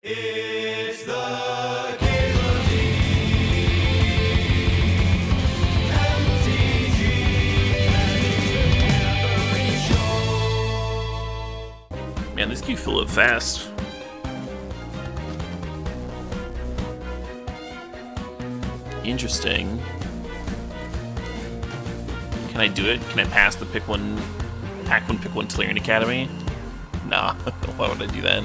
It's the CalebDMTG Show. Man, this queue fill up fast. Interesting. Can I do it? Can I pass the pack one Tolarian Academy? Nah, why would I do that?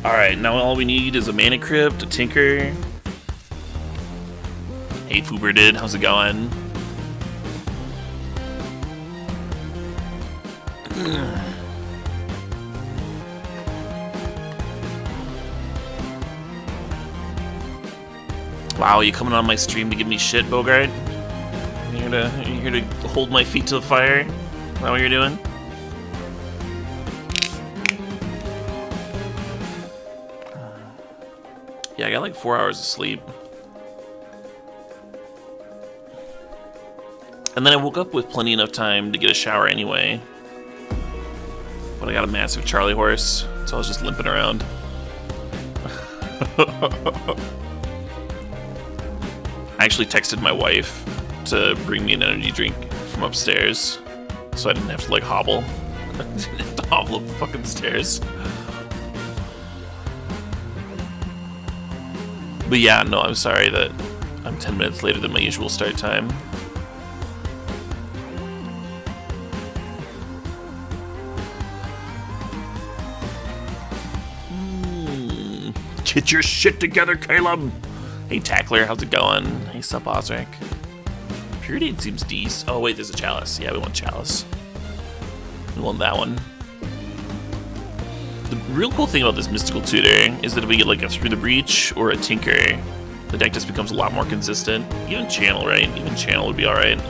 Alright, now all we need is a Mana Crypt, a Tinker. Hey Foober did, how's it going? Wow, you coming on my stream to give me shit, Bogart? You here to hold my feet to the fire? Is that what you're doing? Yeah, I got like 4 hours of sleep. And then I woke up with plenty enough time to get a shower anyway. But I got a massive Charlie horse, so I was just limping around. I actually texted my wife to bring me an energy drink from upstairs, so I didn't have to like hobble. I didn't have to hobble up the fucking stairs. But yeah, no, I'm sorry that I'm 10 minutes later than my usual start time. Get your shit together, Caleb! Hey Tackler, how's it going? Hey sup, Ozric. Purity seems decent. Oh wait, there's a Chalice. Yeah, we want Chalice. We want that one. The real cool thing about this Mystical Tutor is that if we get like a Through the Breach or a Tinker, the deck just becomes a lot more consistent. Even Channel, right? Even Channel would be alright.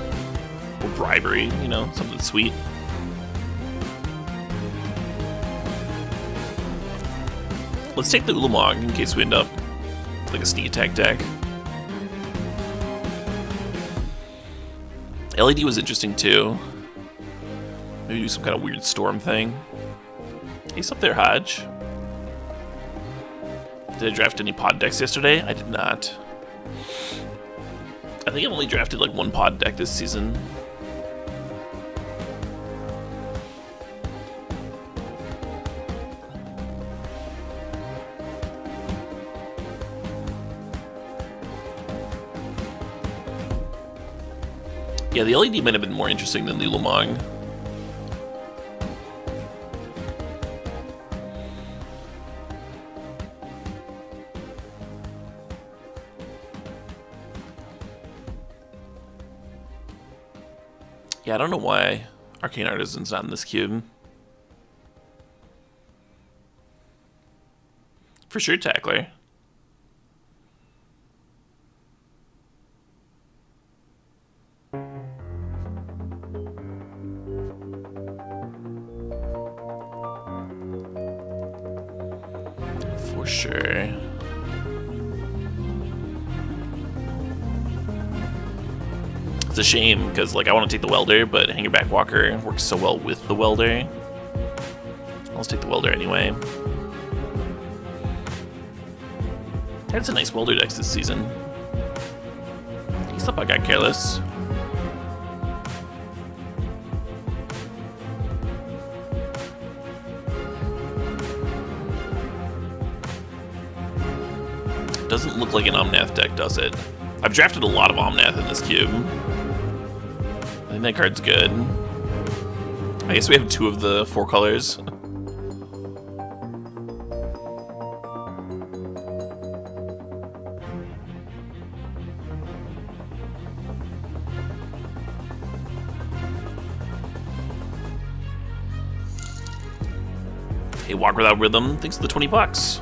Or Bribery, you know, something sweet. Let's take the Ulamog in case we end up with like a sneak attack deck. LED was interesting too. Maybe do some kind of weird storm thing. He's up there, Hodge. Did I draft any pod decks yesterday? I did not. I think I've only drafted like one pod deck this season. Yeah, the LED might have been more interesting than the Ulamog. Yeah, I don't know why Arcane Artisan's not in this cube. For sure, Tackler. For sure. It's a shame, because like I want to take the Welder, but Hangerback Walker works so well with the Welder. Let's take the Welder anyway. Had some nice Welder decks this season. Except I got careless. Doesn't look like an Omnath deck, does it? I've drafted a lot of Omnath in this cube. I think that card's good. I guess we have 2 of the 4 colors. Hey, Walk Without Rhythm, thanks for the 20 bucks.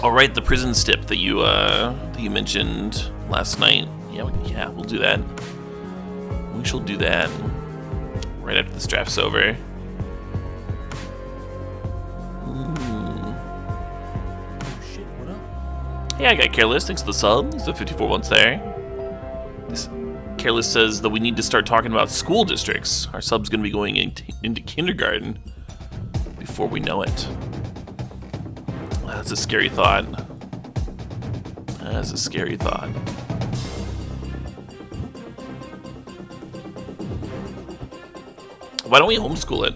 All right, the prison stip that you mentioned last night. Yeah, we'll do that. We shall do that right after this draft's over. Hey, I got Careless. Thanks for the sub. Thanks for the 54 months there. Careless says that we need to start talking about school districts. Our sub's going to be going into kindergarten before we know it. That's a scary thought. That's a scary thought. Why don't we homeschool it?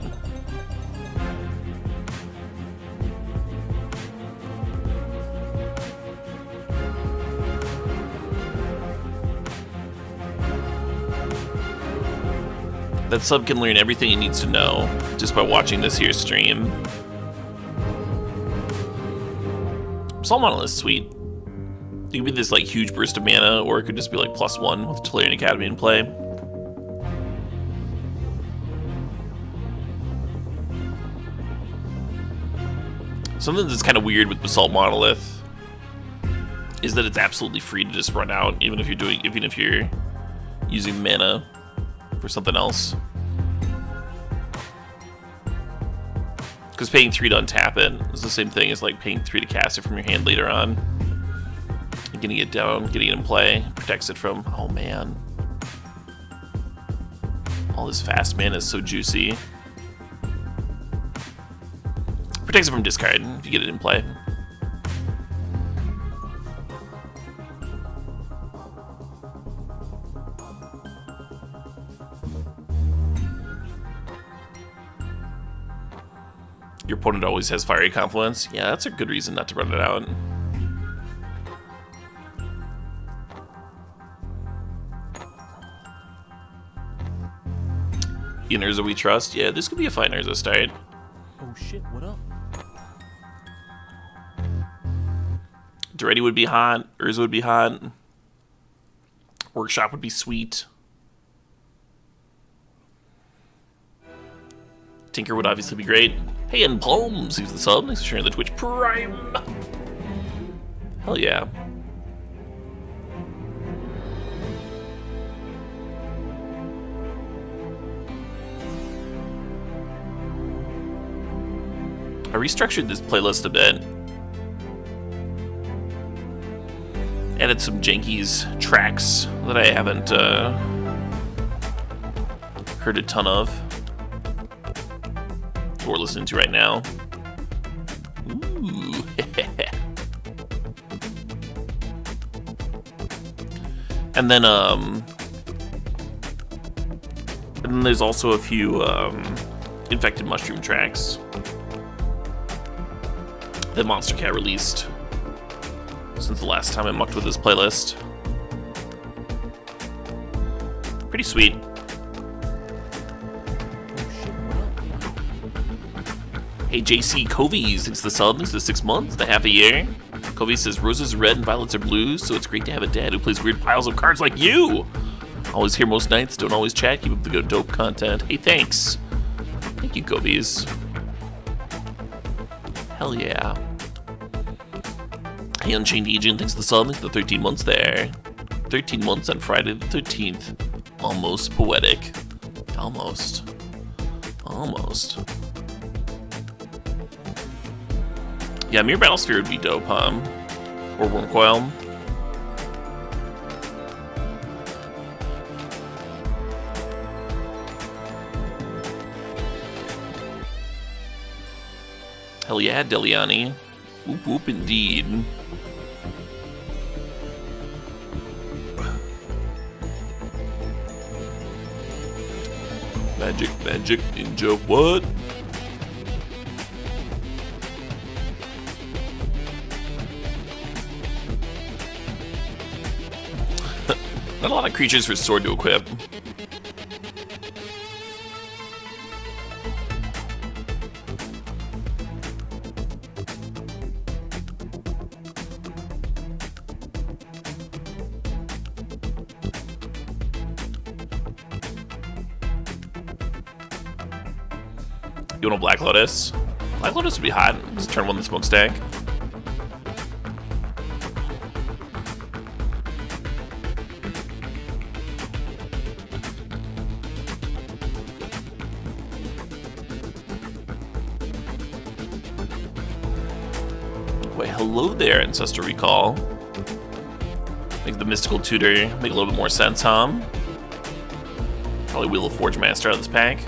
That sub can learn everything it needs to know just by watching this here stream. Psalm Monolith is sweet. It could be this like huge burst of mana, or it could just be like +1 with Tolarian Academy in play. Something that's kind of weird with Basalt Monolith is that it's absolutely free to just run out, even if you're using mana for something else. Because paying 3 to untap it is the same thing as like paying 3 to cast it from your hand later on. And getting it down, getting it in play, protects it from, oh man. All this fast mana is so juicy. Protects it from discard if you get it in play. Your opponent always has Fiery Confluence. Yeah, that's a good reason not to run it out. In Urza we trust. Yeah, this could be a fine Urza start. Oh shit, what up? Duretti would be hot. Urza would be hot. Workshop would be sweet. Tinker would obviously be great. Hey, and Palms, who's the sub? Thanks for sharing the Twitch Prime. Hell yeah. I restructured this playlist a bit. Added some Jankies tracks that I haven't heard a ton of. We're listening to right now. Ooh. And then there's also a few Infected Mushroom tracks that Monster Cat released since the last time I mucked with this playlist. Pretty sweet. Hey, JC Covies, thanks for the sub, thanks for the 6 months, the half a year. Covey says, roses are red and violets are blue, so it's great to have a dad who plays weird piles of cards like you. Always here most nights, don't always chat, keep up the good dope content. Hey, thanks. Thank you, Covies. Hell yeah. Hey, Unchained Agent, thanks for the sub, thanks for the 13 months there. 13 months on Friday the 13th. Almost poetic. Almost. Almost. Yeah, Mirror Battlesphere would be dope, huh? Or Wormcoil. Hell yeah, Deliani. Whoop whoop indeed. Magic, magic, ninja, what? Not a lot of creatures for Sword to equip. You want a Black Lotus? Black Lotus would be hot. Just turn 1 the Smokestack. Wait, hello there, Ancestor Recall. Make the Mystical Tutor make a little bit more sense, huh? Probably Wheel of Forge Master out of this pack.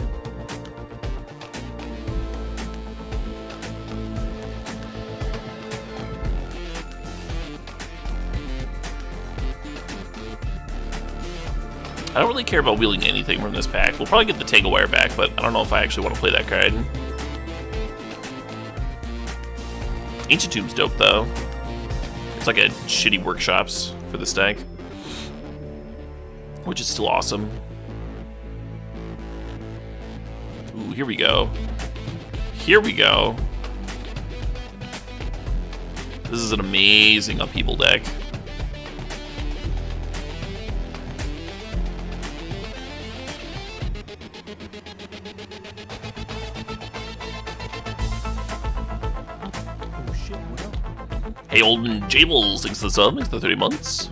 I don't really care about wheeling anything from this pack. We'll probably get the Tanglewire back, but I don't know if I actually want to play that card. Ancient Tomb's dope, though. It's like a shitty Workshops for this deck, which is still awesome. Ooh, here we go. Here we go. This is an amazing Upheaval deck. Hey, Oldman Jables, thanks for the sub, thanks for the 30 months.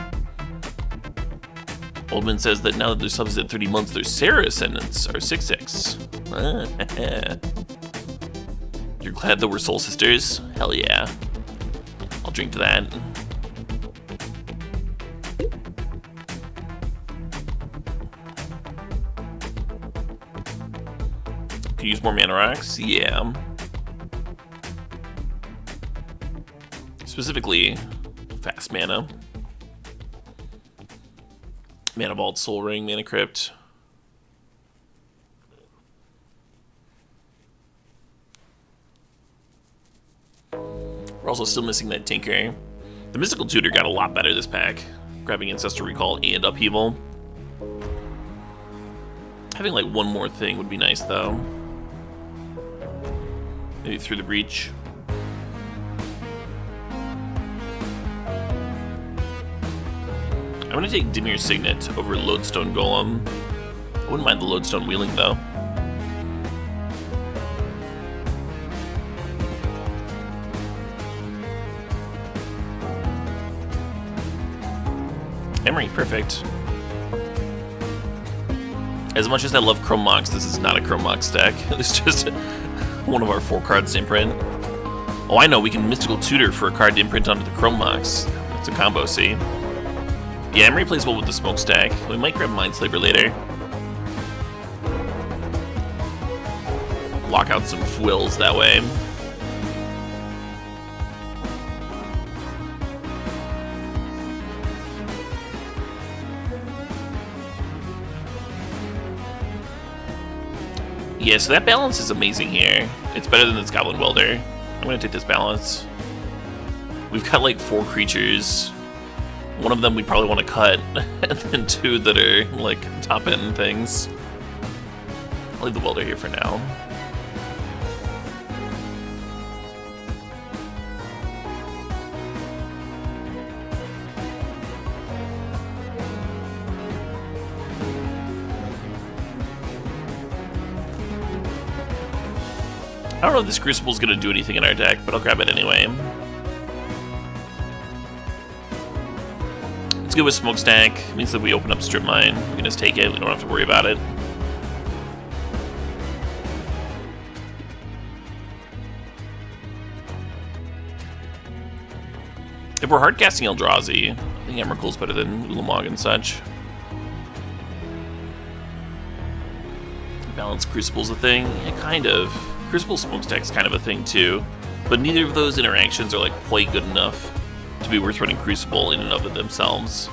Oldman says that now that their subs at 30 months, their Sarah Ascendants are 6-6. You're glad that we're soul sisters? Hell yeah. I'll drink to that. Can you use more mana rocks? Yeah. Specifically, fast mana. Mana Vault, Soul Ring, Mana Crypt. We're also still missing that Tinker. The Mystical Tutor got a lot better this pack, grabbing Ancestral Recall and Upheaval. Having like one more thing would be nice though. Maybe Through the Breach. I'm gonna take Dimir Signet over Lodestone Golem. I wouldn't mind the Lodestone Wheeling though. Emery, perfect. As much as I love Chrome Mox, this is not a Chrome Mox deck. It's just one of our 4 cards to imprint. Oh, I know, we can Mystical Tutor for a card to imprint onto the Chrome Mox. It's a combo, see? Yeah, Emery plays well with the Smokestack. We might grab Mindslaver later. Lock out some Fwills that way. Yeah, so that balance is amazing here. It's better than this Goblin Welder. I'm gonna take this balance. We've got like 4 creatures. One of them we probably want to cut, and then 2 that are like top end things. I'll leave the Welder here for now. I don't know if this Crucible's gonna do anything in our deck, but I'll grab it anyway. It's good with Smokestack. It means that we open up Strip Mine, we can just take it, we don't have to worry about it. If we're hardcasting Eldrazi, I think Emrakul's better than Ulamog and such. Balance Crucible's a thing? Yeah, kind of. Crucible Smokestack's kind of a thing too, but neither of those interactions are like quite good enough to be worth running Crucible in and of themselves.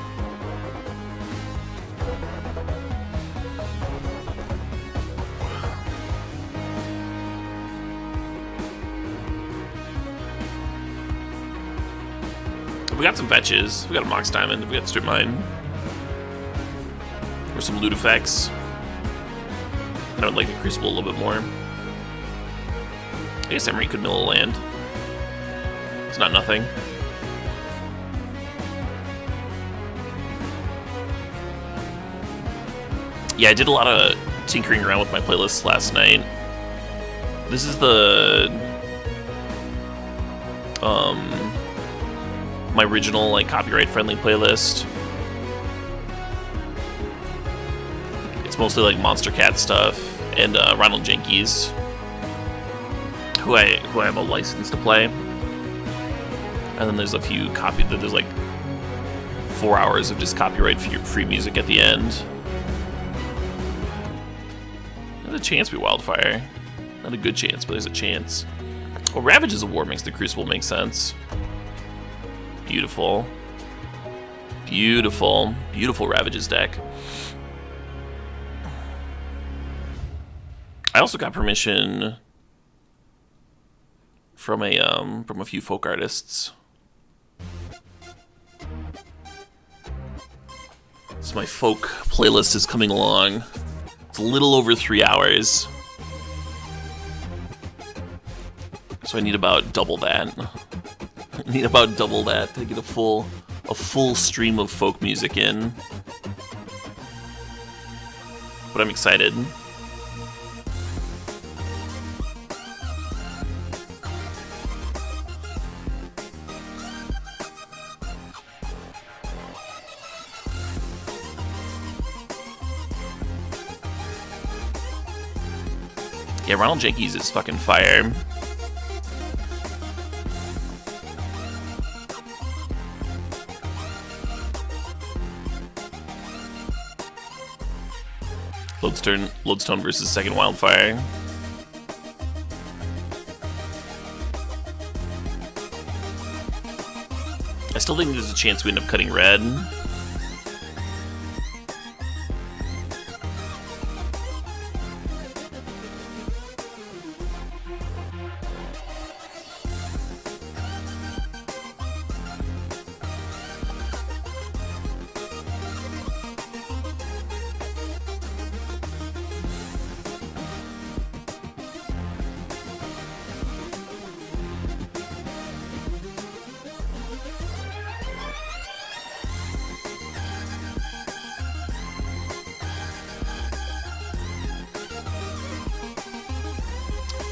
We got some fetches, we got a Mox Diamond, we got Strip Mine, or some loot effects. I would like the Crucible a little bit more. I guess Emery could mill a land. It's not nothing. Yeah, I did a lot of tinkering around with my playlists last night. This is the my original like copyright-friendly playlist. It's mostly like Monster Cat stuff and Ronald Jenkins, who I have a license to play. And then there's a few there's like 4 hours of just copyright-free music at the end. There's a chance we wildfire. Not a good chance, but there's a chance. Well, Ravage is a war makes the Crucible make sense. Beautiful. Beautiful. Beautiful Ravages deck. I also got permission from a few folk artists. So my folk playlist is coming along. It's a little over 3 hours. So I need about double that. I need about double that to get a full stream of folk music in. But I'm excited. Yeah, Ronald Jenkins is fucking fire. Lodestone versus Second Wildfire. I still think there's a chance we end up cutting red.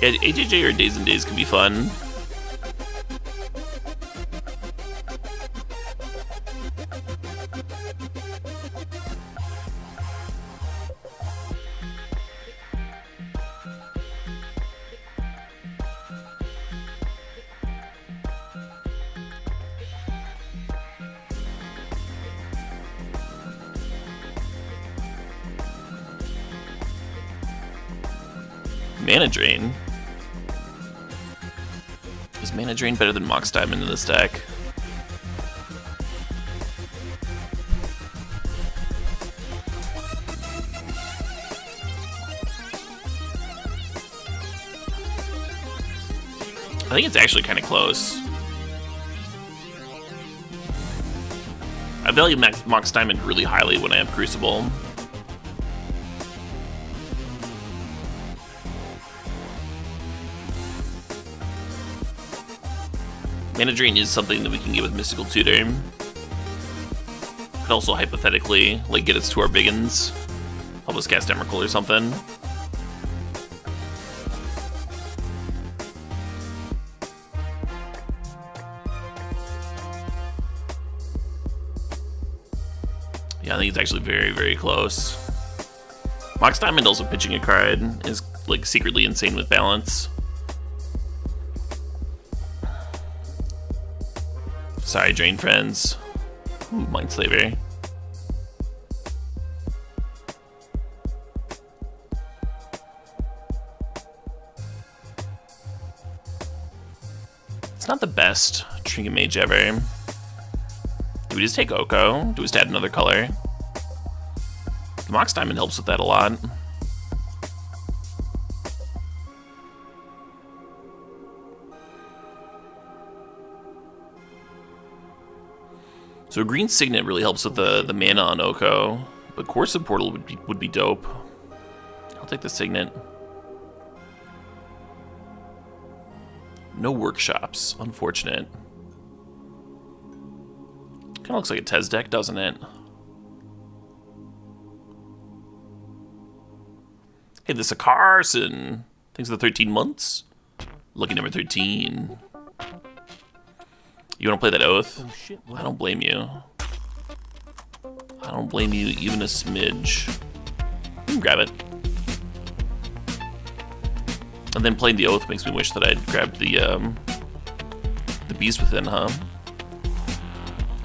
Yeah, AJJ or Days and Days could be fun. Mana Drain. Is Mana Drain better than Mox Diamond in this deck? I think it's actually kind of close. I value Mox Diamond really highly when I have Crucible. Mana Drain is something that we can get with Mystical Tutor. Could also hypothetically, like, get us to our biggins. Help us cast Emrakul or something. Yeah, I think it's actually very, very close. Mox Diamond also pitching a card is, like, secretly insane with balance. Sorry, Drain friends. Ooh, Mindslaver. It's not the best Trinket Mage ever. Do we just take Oko? Do we just add another color? The Mox Diamond helps with that a lot. So a green Signet really helps with the mana on Oko, but Corsa Portal would be dope. I'll take the Signet. No workshops, unfortunate. Kind of looks like a Tez deck, doesn't it? Hey, this is a Carson. Thanks for the 13 months. Lucky number 13. You want to play that Oath? Oh shit, what I don't blame you. I don't blame you even a smidge. You can grab it. And then playing the Oath makes me wish that I'd grabbed the Beast Within, huh?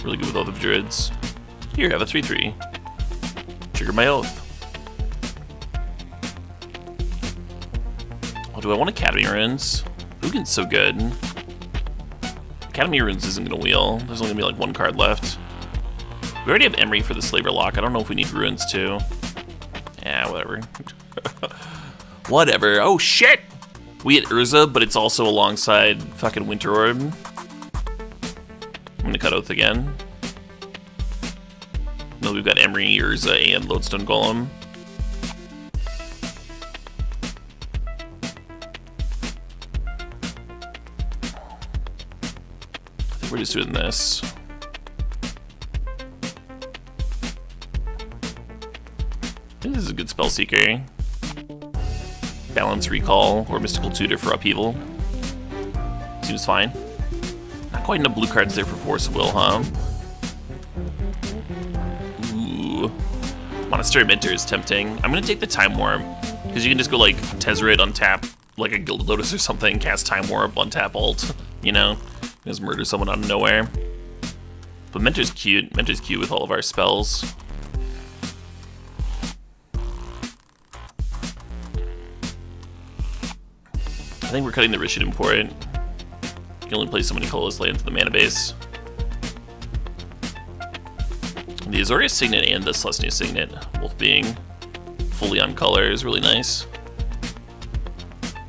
Really good with Oath of Druids. Here, have a 3/3. Trigger my oath. Oh, do I want Academy Runes? Ugin's so good. Academy Runes isn't gonna wheel. There's only gonna be like one card left. We already have Emery for the Slaver Lock. I don't know if we need Runes too. Yeah, whatever. Whatever. Oh shit! We hit Urza, but it's also alongside fucking Winter Orb. I'm gonna cut Oath again. No, we've got Emery, Urza, and Lodestone Golem. I think we're just doing this. I think this is a good spell seeker. Balance Recall or Mystical Tutor for Upheaval. Seems fine. Not quite enough blue cards there for Force of Will, huh? Ooh. Monastery Mentor is tempting. I'm gonna take the Time Warp, because you can just go like Tezzeret, untap like a Gilded Lotus or something, cast Time Warp, untap ult, you know? Just murder someone out of nowhere. But Mentor's cute. Mentor's cute with all of our spells. I think we're cutting the Rishid Import. You can only play so many colorless lands in the mana base. The Azorius Signet and the Celestia Signet, both being fully on color, is really nice.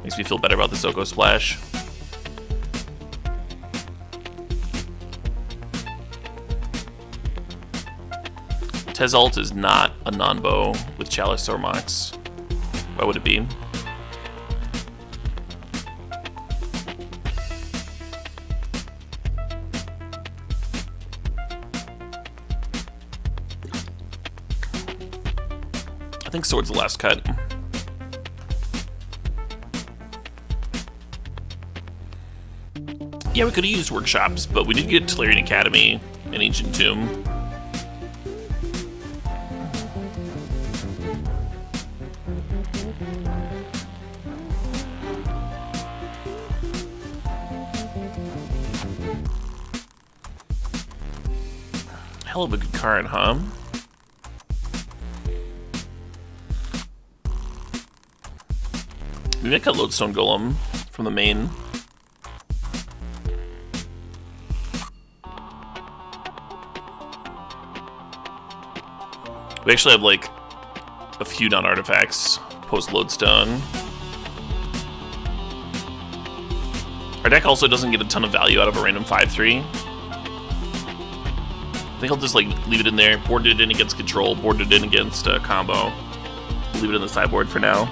Makes me feel better about this Oko Splash. Tez Alt is not a non-bow with Chalice or Mox. Why would it be? I think Sword's the last cut. Yeah, we could have used Workshops, but we did get Tolarian Academy and Ancient Tomb. Hell of a good card, huh? We might cut Lodestone Golem from the main. We actually have like a few non-artifacts post Lodestone. Our deck also doesn't get a ton of value out of a random 5/3. I think I'll just like leave it in there, board it in against control, board it in against combo. Leave it in the sideboard for now.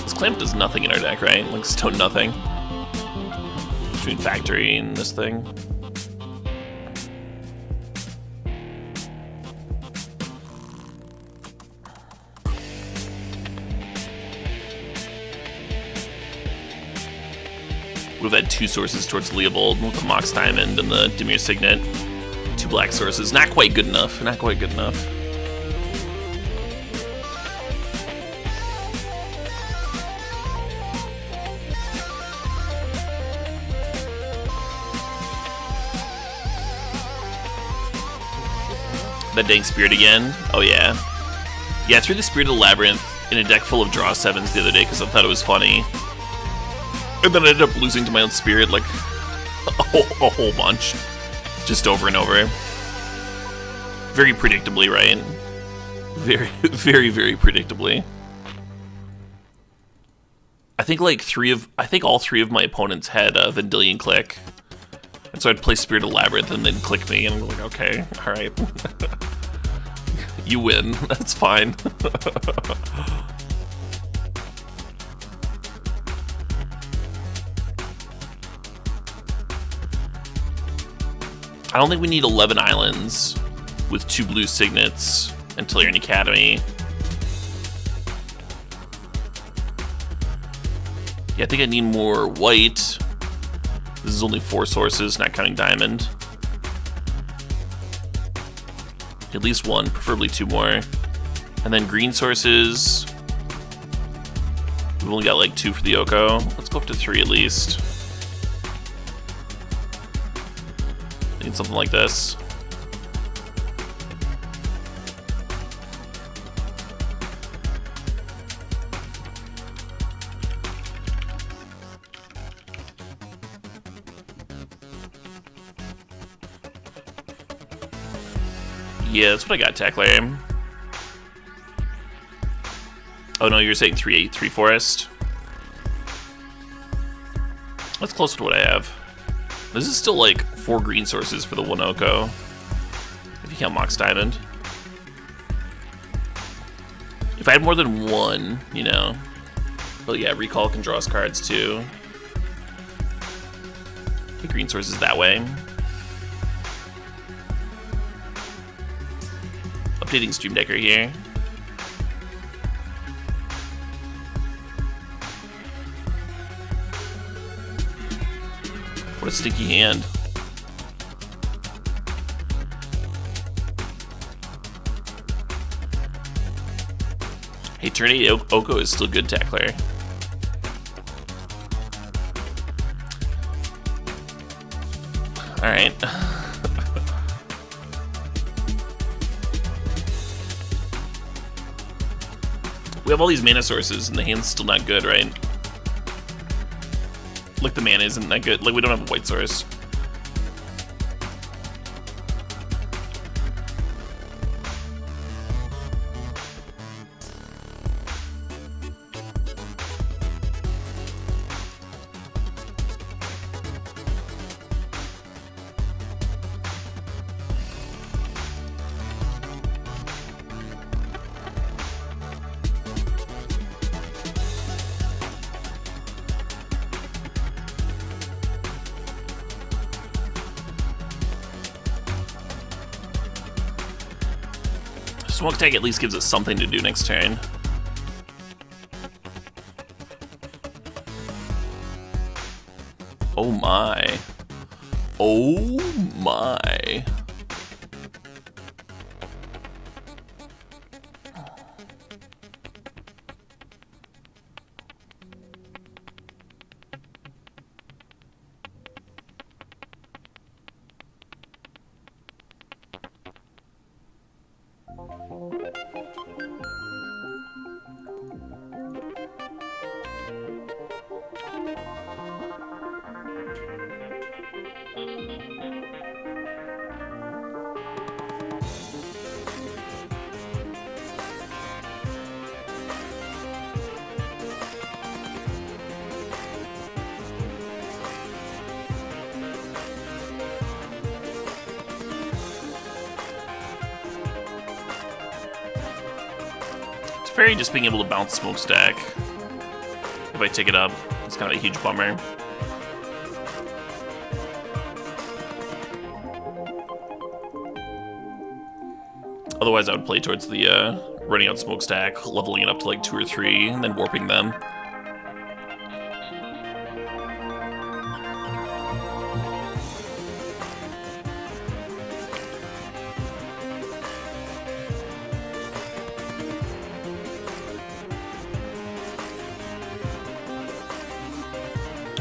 This Clamp does nothing in our deck, right? Like stone nothing. Between Factory and this thing. We've had two sources towards Leovold with the Mox Diamond and the Dimir Signet. Two black sources. Not quite good enough. Not quite good enough. That dang Spirit again. Oh yeah. Yeah, I threw the Spirit of the Labyrinth in a deck full of draw 7s the other day because I thought it was funny. And then I ended up losing to my own Spirit like a whole bunch. Just over and over. Very predictably, right? Very, very, very predictably. I think all three of my opponents had a Vendilion Click. And so I'd play Spirit of Labyrinth and then click me, and I'm like, okay, alright. You win, that's fine. I don't think we need 11 islands with 2 blue signets and Tolarian Academy. Yeah, I think I need more white. This is only 4 sources, not counting diamond. At least 1, preferably 2 more. And then green sources. We've only got like 2 for the Oko. Let's go up to 3 at least. Need something like this. Yeah, that's what I got, Tackler. Oh no, you're saying 3/8, 3 forest. That's close to what I have. This is still like 4 green sources for the 1 Oko. If you count Mox Diamond. If I had more than 1, you know. But yeah, Recall can draw us cards too. The green sources that way. Updating Stream Decker here. What a stinky hand. Hey, turn 8 Oko is still good, Tackler. Alright. We have all these mana sources, and the hand's still not good, right? Like, the mana isn't that good. Like, we don't have a white source. Smoke Tag at least gives us something to do next turn. Oh my. Oh my. Fairy just being able to bounce Smokestack if I take it up, it's kind of a huge bummer. Otherwise, I would play towards the running out Smokestack, leveling it up to like 2 or 3, and then warping them.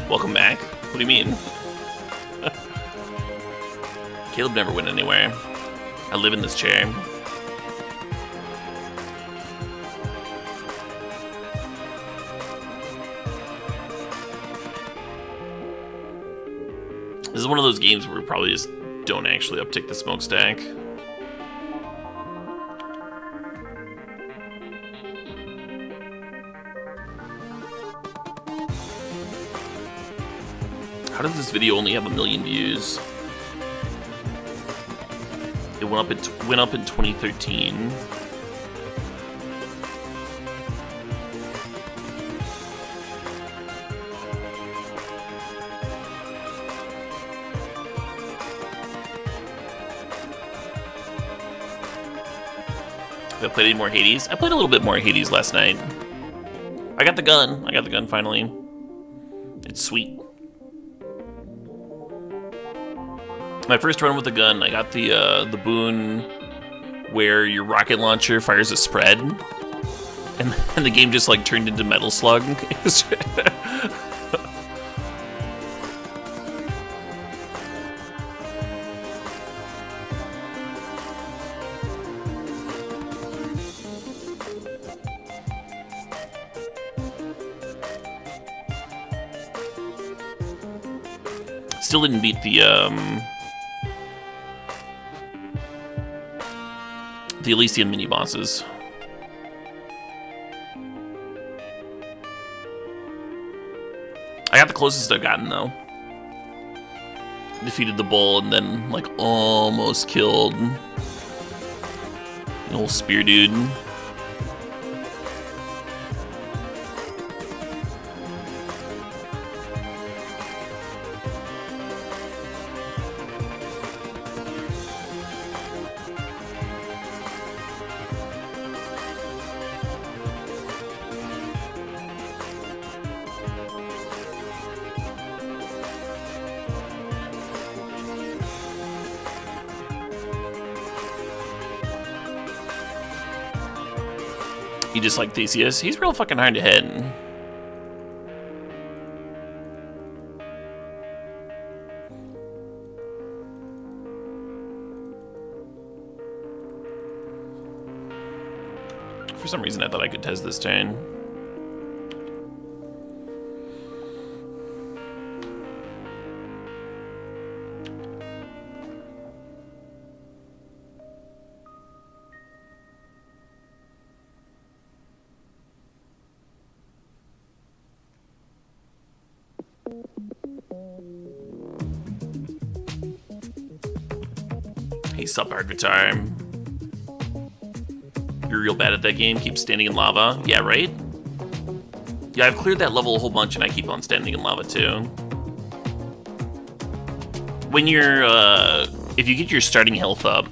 Welcome back. What do you mean? Caleb never went anywhere. I live in this chair. This is one of those games where we probably just don't actually uptick the Smokestack. How does this video only have 1 million views? It went up in 2013. Have I played any more Hades? I played a little bit more Hades last night. I got the gun. I got the gun finally. It's sweet. My first run with the gun, I got the boon where your rocket launcher fires a spread, and the game just like turned into Metal Slug. Still didn't beat the Elysian mini bosses. I got the closest I've gotten though. Defeated the bull and then like almost killed the old spear dude. You just like Theseus? He's real fucking hard to hit. For some reason I thought I could test this turn. Hey, sup, Arvitar. You're real bad at that game. Keep standing in lava. Yeah, right? Yeah, I've cleared that level a whole bunch and I keep on standing in lava too. When you're, if you get your starting health up,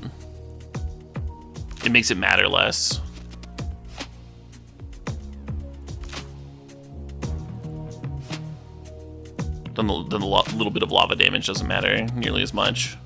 it makes it matter less. Then the little bit of lava damage doesn't matter nearly as much.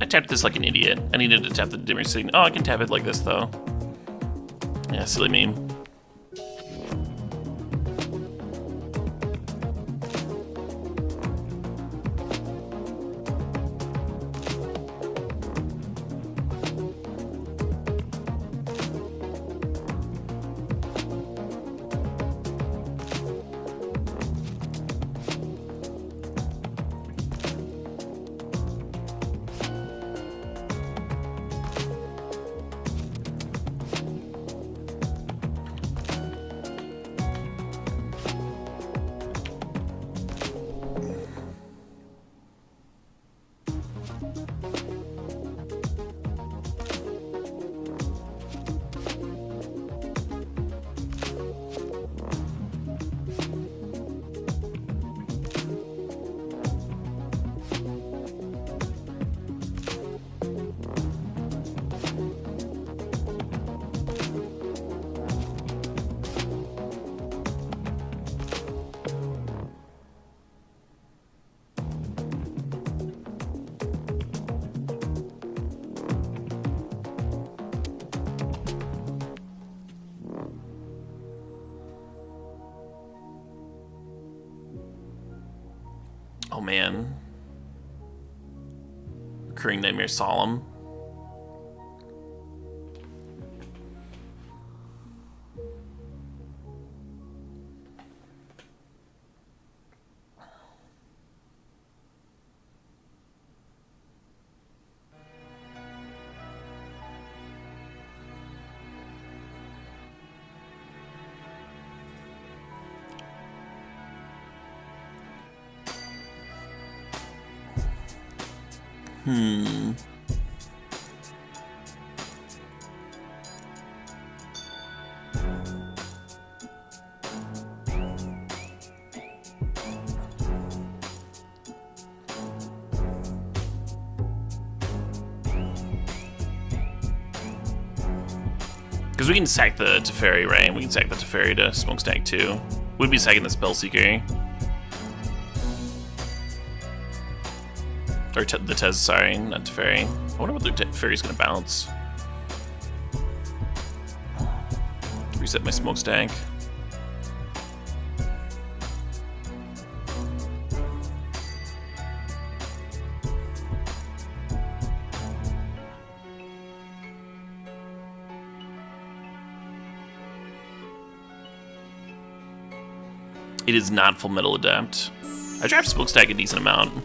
I tapped this like an idiot. I needed to tap the dimmer signal. Oh, I can tap it like this though. Yeah, silly me. Oh man. Recurring Nightmare Solemn. Because we can sack the Teferi, right? We can sack the Teferi to Smokestack too. We'd be sacking the Spellseeker. Or the Tez, sorry, not Teferi. I wonder what the Teferi's gonna bounce. Reset my smokestack. It is not Full Metal Adept. I draft smokestack a decent amount.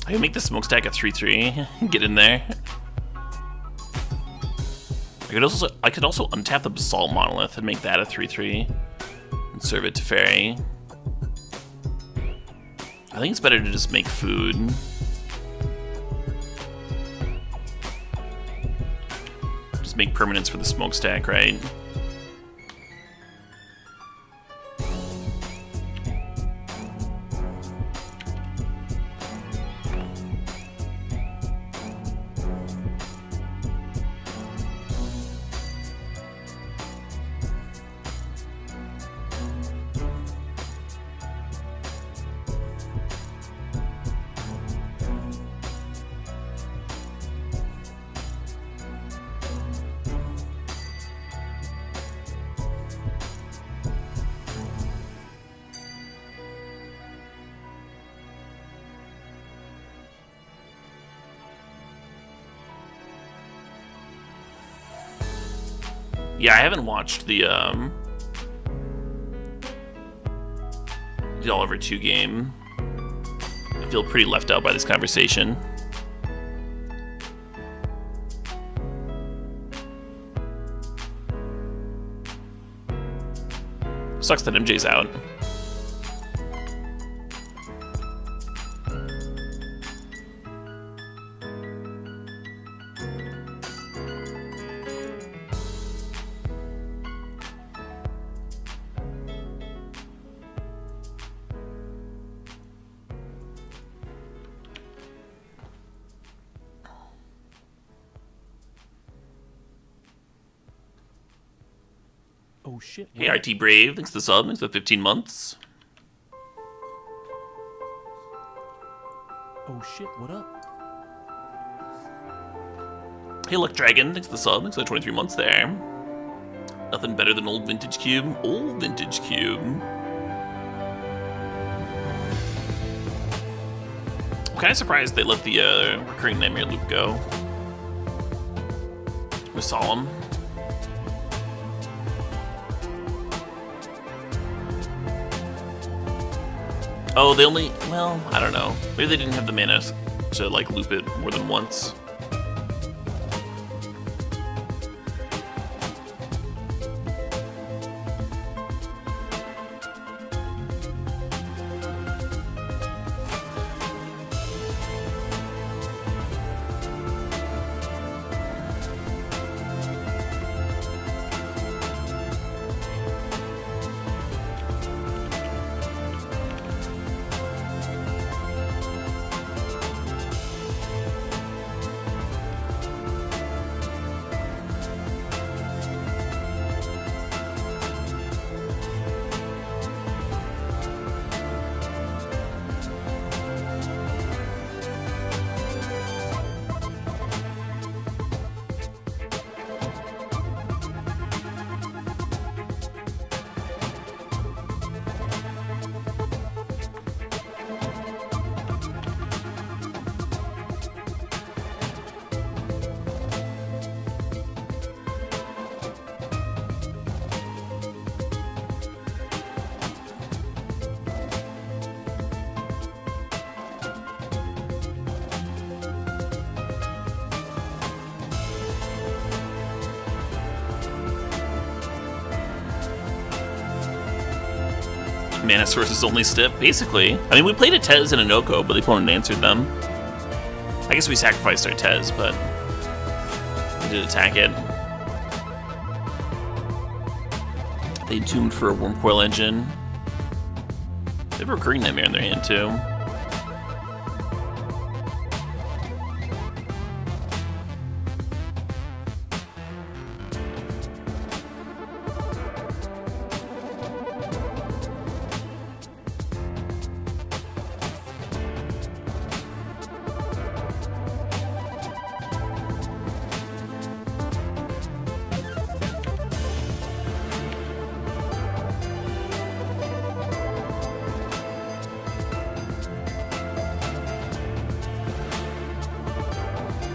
I can make the smokestack a 3/3. Get in there. I could also untap the Basalt Monolith and make that a 3/3 and serve it to Fairy. I think it's better to just make food. Just make permanents for the smokestack, right? Yeah, I haven't watched the Oliver 2 game. I feel pretty left out by this conversation. Sucks that MJ's out. Oh shit. Hey, RT Brave, thanks for the sub, thanks for the 15 months. Oh shit, what up? Hey, Luck Dragon, thanks for the sub, thanks for the 23 months there. Nothing better than old vintage cube. Old vintage cube. I'm kind of surprised they let the recurring nightmare loop go with Solemn. Oh, they only, well, I don't know. Maybe they didn't have the mana to like loop it more than once. mana sources only stip, basically. I mean, we played a Tez and a Noko, but the opponent answered them. I guess we sacrificed our Tez, but we did attack it. They tuned for a Wormcoil Engine. They have a Recurring Nightmare in their hand, too.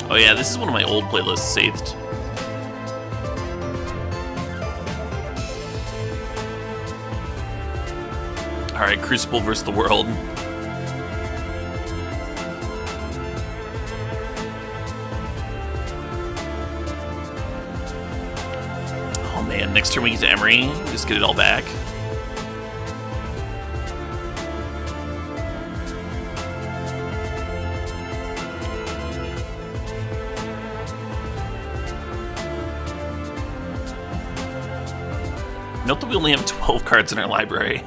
Oh yeah, this is one of my old playlists saved. Alright, Crucible versus the World. Oh man, next turn we get to Emery, just get it all back. Note that we only have 12 cards in our library.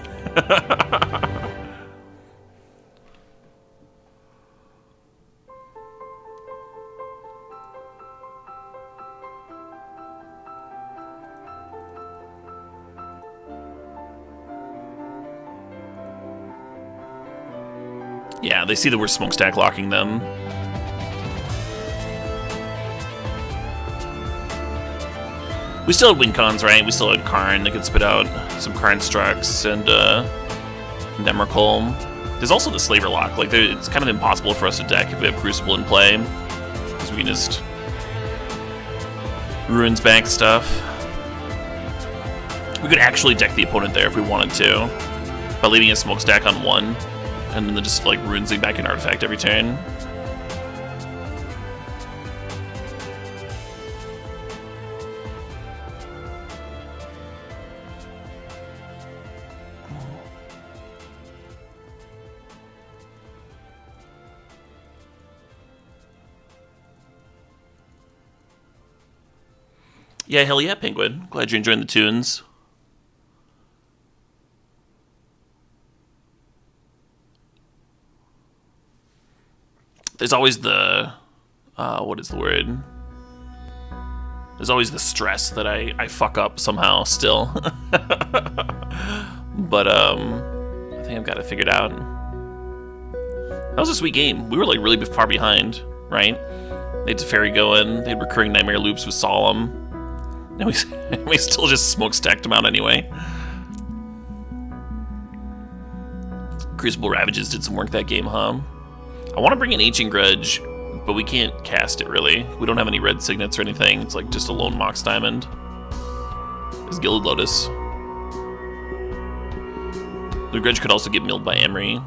Yeah, they see that we're smokestack locking them. We still had win cons, right? We still had Karn that could spit out some Karn Structs and Nemrical. There's also the Slaver Lock. Like, it's kind of impossible for us to deck if we have Crucible in play, because we can just Ruins back stuff. We could actually deck the opponent there if we wanted to, by leaving a smokestack on one, and then just like Ruinsing back an artifact every turn. Yeah, hell yeah, Penguin. Glad you're enjoying the tunes. There's always the, what is the word? There's always the stress that I fuck up somehow still. But, I think I've got it figured out. That was a sweet game. We were like really far behind, right? They had Teferi going, they had recurring Nightmare Loops with Solemn. And we still just smokestacked them out anyway. Crucible Ravages did some work that game, huh? I want to bring an Ancient Grudge, but we can't cast it, really. We don't have any red signets or anything. It's like just a lone Mox Diamond. There's Gilded Lotus. The Grudge could also get milled by Emery.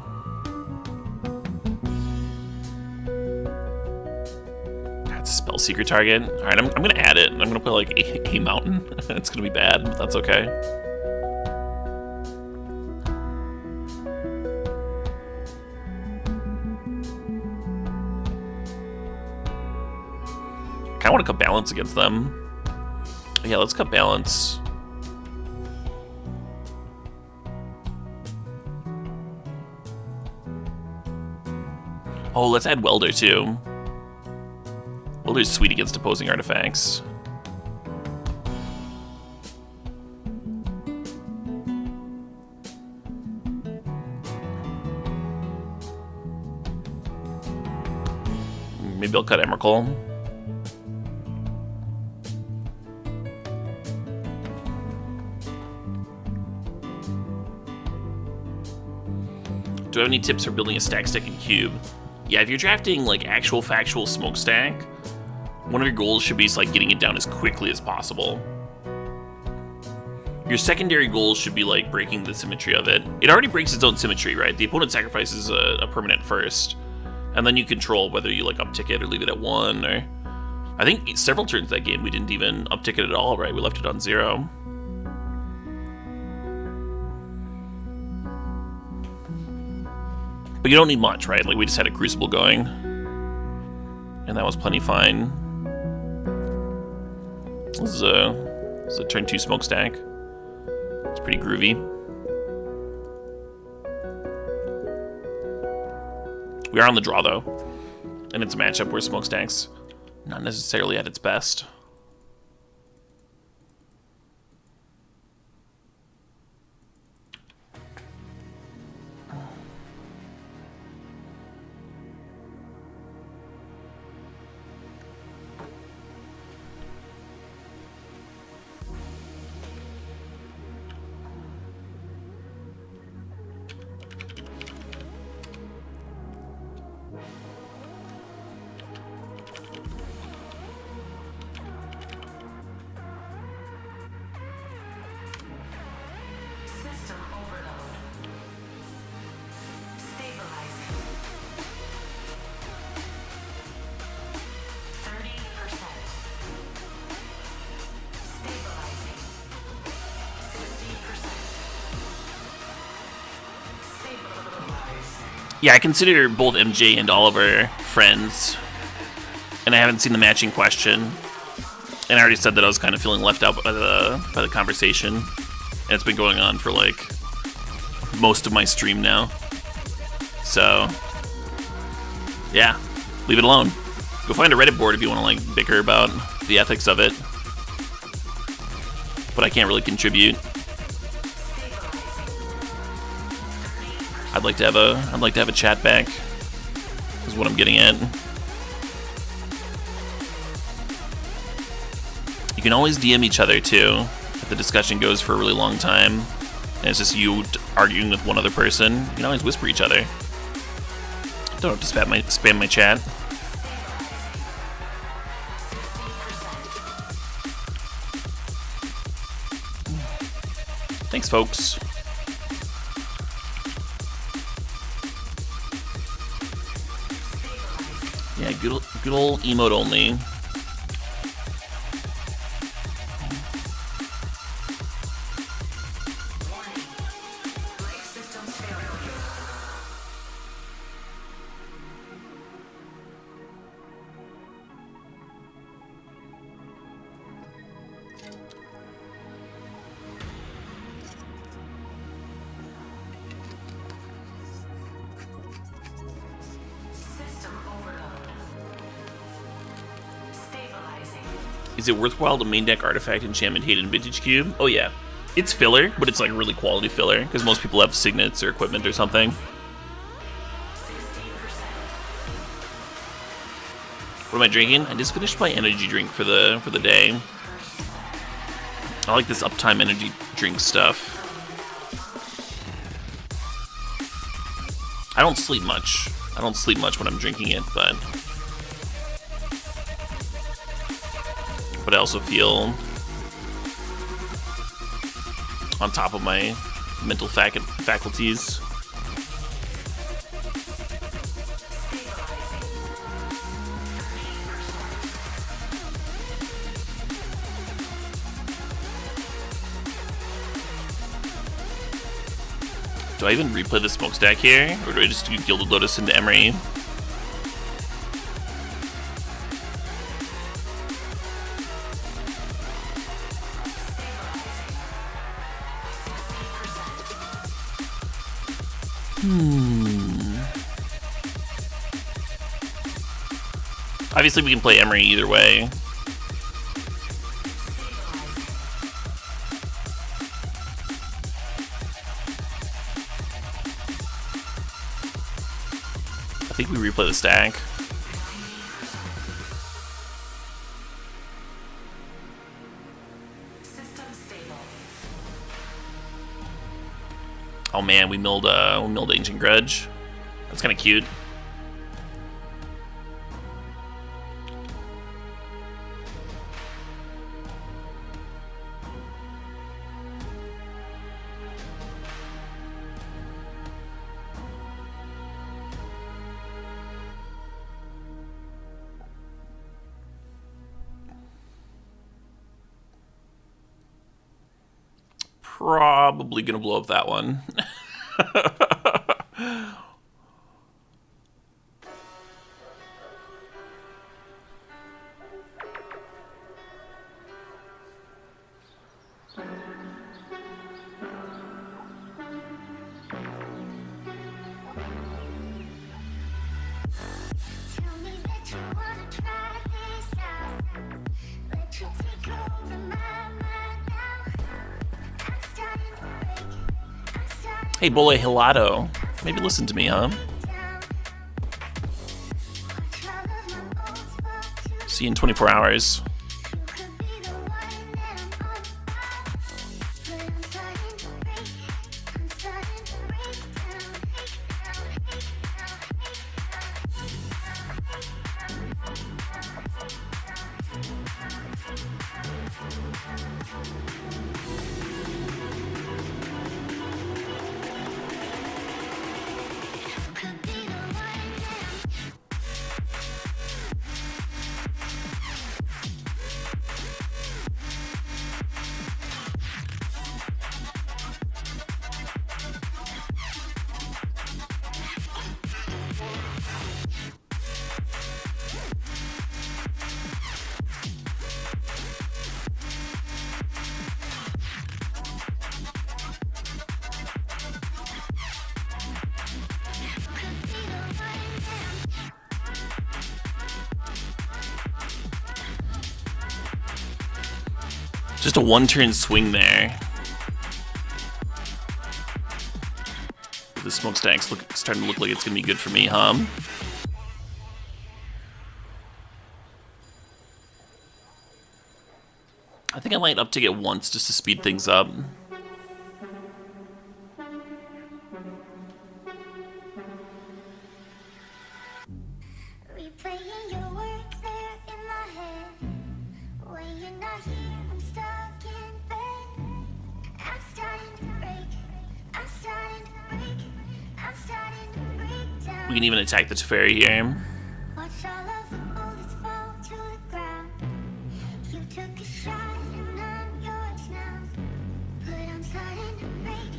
That's a spell seeker target. Alright, I'm gonna add it. I'm gonna put like a mountain. It's gonna be bad, but that's okay. I kinda wanna cut balance against them. Yeah, let's cut balance. Oh, let's add Welder too. Welder's sweet against opposing artifacts. Maybe I'll cut Emrakul. Do I have any tips for building a stack in Cube? Yeah, if you're drafting like actual factual smokestack, one of your goals should be like getting it down as quickly as possible. Your secondary goals should be like breaking the symmetry of it. It already breaks its own symmetry, right? The opponent sacrifices a permanent first, and then you control whether you like uptick it or leave it at 1. Or I think several turns that game we didn't even uptick it at all, right? We left it on 0. But you don't need much, right? Like, we just had a Crucible going. And that was plenty fine. This is a turn 2 smokestack. It's pretty groovy. We are on the draw, though. And it's a matchup where smokestack's not necessarily at its best. System overload. Stabilizing. 30%. Stabilizing. 60%. Stabilizing. Yeah, I consider both MJ and Oliver friends. And I haven't seen the matching question. And I already said that I was kind of feeling left out by the conversation. And it's been going on for, like, most of my stream now. So, yeah, leave it alone. Go find a Reddit board if you want to, like, bicker about the ethics of it. But I can't really contribute. I'd like to have a chat back. Is what I'm getting at. You can always DM each other too if the discussion goes for a really long time and it's just you arguing with one other person. You can always whisper each other. Don't have to spam my chat. Thanks, folks. Yeah, good old emote only. Is it worthwhile to main deck Artifact, Enchantment, Hate, and Vintage Cube? Oh yeah. It's filler, but it's like really quality filler, because most people have signets or equipment or something. What am I drinking? I just finished my energy drink for the day. I like this Uptime energy drink stuff. I don't sleep much. I don't sleep much when I'm drinking it, but I also feel on top of my mental faculties. Do I even replay the smokestack here, or do I just do Gilded Lotus into Emery? Obviously, we can play Emery either way. I think we replay the stack. Oh man, we milled Ancient Grudge. That's kind of cute. Probably gonna blow up that one. Hey, Bole Hilado. Maybe listen to me, huh? See you in 24 hours. Just a one-turn swing there. The smokestack's starting to look like it's gonna be good for me, huh? I think I might uptick it once just to speed things up. Replaying your words there in my head. When you're not here, I'm stuck in bed. I'm starting to break. I'm starting to break. I'm starting to break down. We can even attack the Teferi here. Watch all of the bullets fall to the ground. You took a shot and I'm yours now. But I'm starting to break.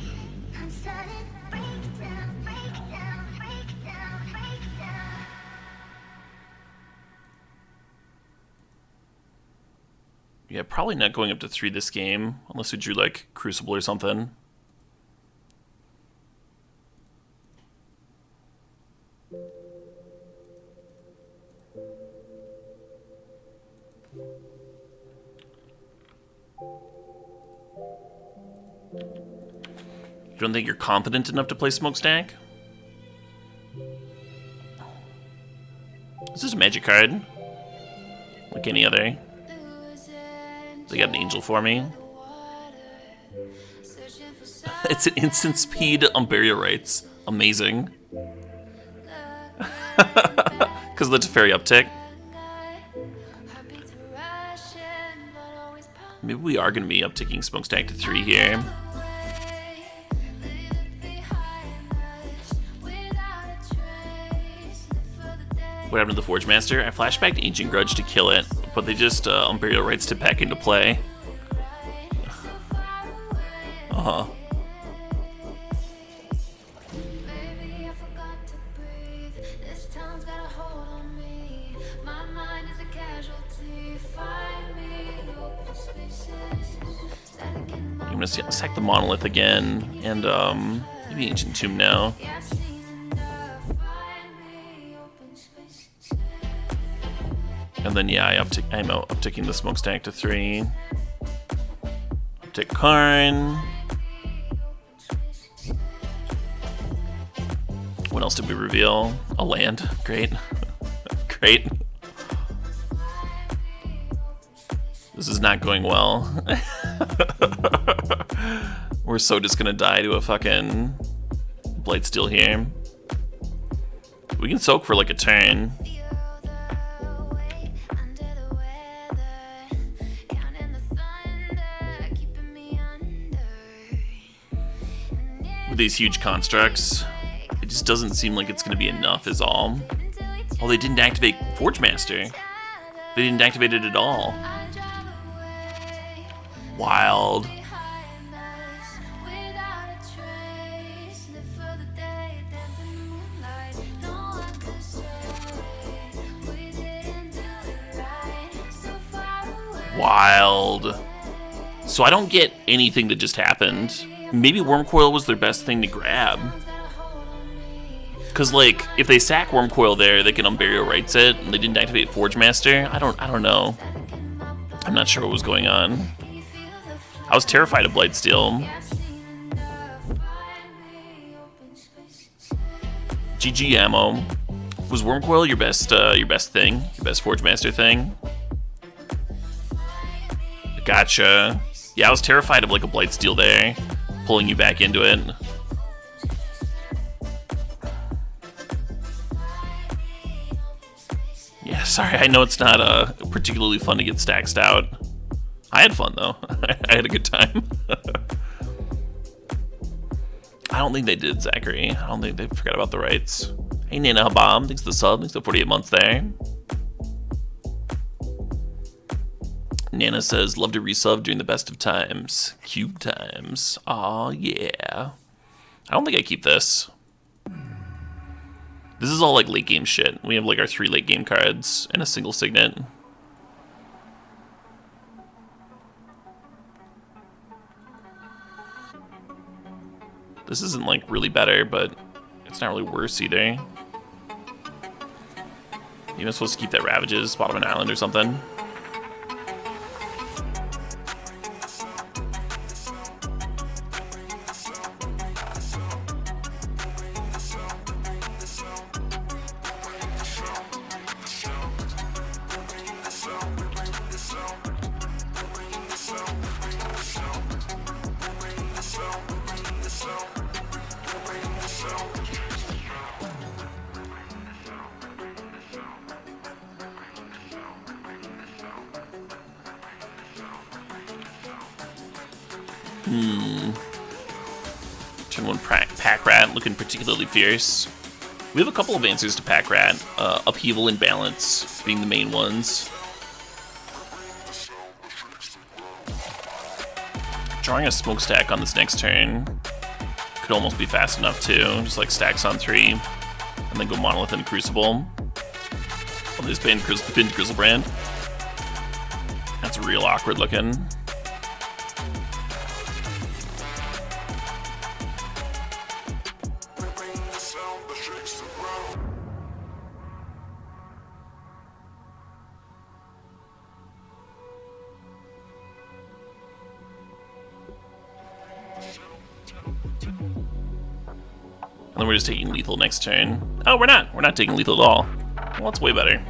I'm starting to break down, break down, break down, break down. Yeah, probably not going up to 3 this game, unless we drew like Crucible or something. You don't think you're confident enough to play Smokestack? This is a magic card. Like any other. They got an angel for me. It's an instant speed on burial rates. Amazing. Because of the Teferi uptick. Maybe we are going to be upticking Smokestack to 3 here. What happened to the Forge Master? I flashbacked Ancient Grudge to kill it, but they just Burial Rites to back into play. Uh-huh. I'm gonna sack the Monolith again, and maybe Ancient Tomb now. And then yeah, I'm upticking the Smokestack to 3. Uptick Karn. What else did we reveal? A land. Great. Great. This is not going well. We're so just gonna die to a fucking Blightsteel here. We can soak for like a turn. With these huge constructs, it just doesn't seem like it's going to be enough is all. Oh, they didn't activate Forge Master. They didn't activate it at all. Wild. Wild. So I don't get anything that just happened. Maybe Wormcoil was their best thing to grab. Because, like, if they sack Wormcoil there, they can Unburial Rights it, and they didn't activate Forge Master. I don't know. I'm not sure what was going on. I was terrified of Blightsteel. GG ammo. Was Wormcoil your best thing? Your best Forge Master thing? Gotcha. Yeah, I was terrified of like a Blightsteel there, pulling you back into it. Yeah, sorry, I know it's not particularly fun to get stacked out. I had fun though. I had a good time. I don't think they did, Zachary. I don't think they forgot about the rights. Hey, Nana Habam, thanks for the sub. Thanks for 48 months there. Nana says, love to resub during the best of times. Cube times. Aw, yeah. I don't think I keep this. This is all like late game shit. We have like our 3 late game cards and a single signet. This isn't like really better, but it's not really worse either. Maybe I'm supposed to keep that Ravages, bottom of an island or something. Turn 1 Pack Rat, looking particularly fierce. We have a couple of answers to Pack Rat. Upheaval and Balance being the main ones. Drawing a Smokestack on this next turn could almost be fast enough too. Just like stacks on 3, and then go Monolith and Crucible. Oh, there's Binned Grizzlebrand. That's real awkward looking. And then we're just taking lethal next turn. Oh, we're not. We're not taking lethal at all. Well, that's way better.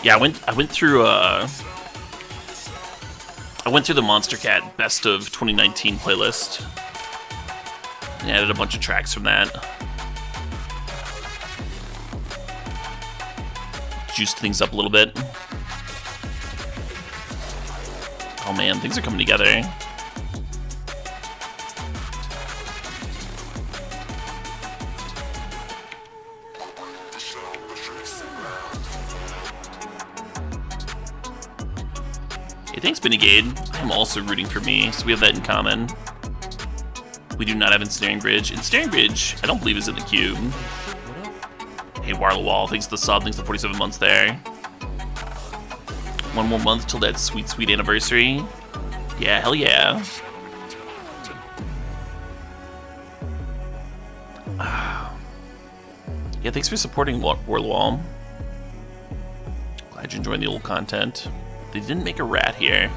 Yeah, I went through the Monster Cat Best of 2019 playlist and added a bunch of tracks from that. Juiced things up a little bit. Oh man, things are coming together. Hey, thanks, Benigade. I'm also rooting for me, so we have that in common. We do not have Ensnaring Bridge. Ensnaring Bridge, I don't believe is in the cube. Hey, Warlow Wall, thanks to the sub, thanks to 47 months there. 1 more month till that sweet, sweet anniversary. Yeah, hell yeah. Yeah, thanks for supporting Warlow Wall. Glad you're enjoying the old content. They didn't make a rat here.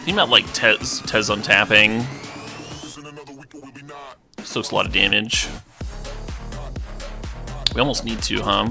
Think about like Tez untapping. Soaks a lot of damage. We almost need to, huh?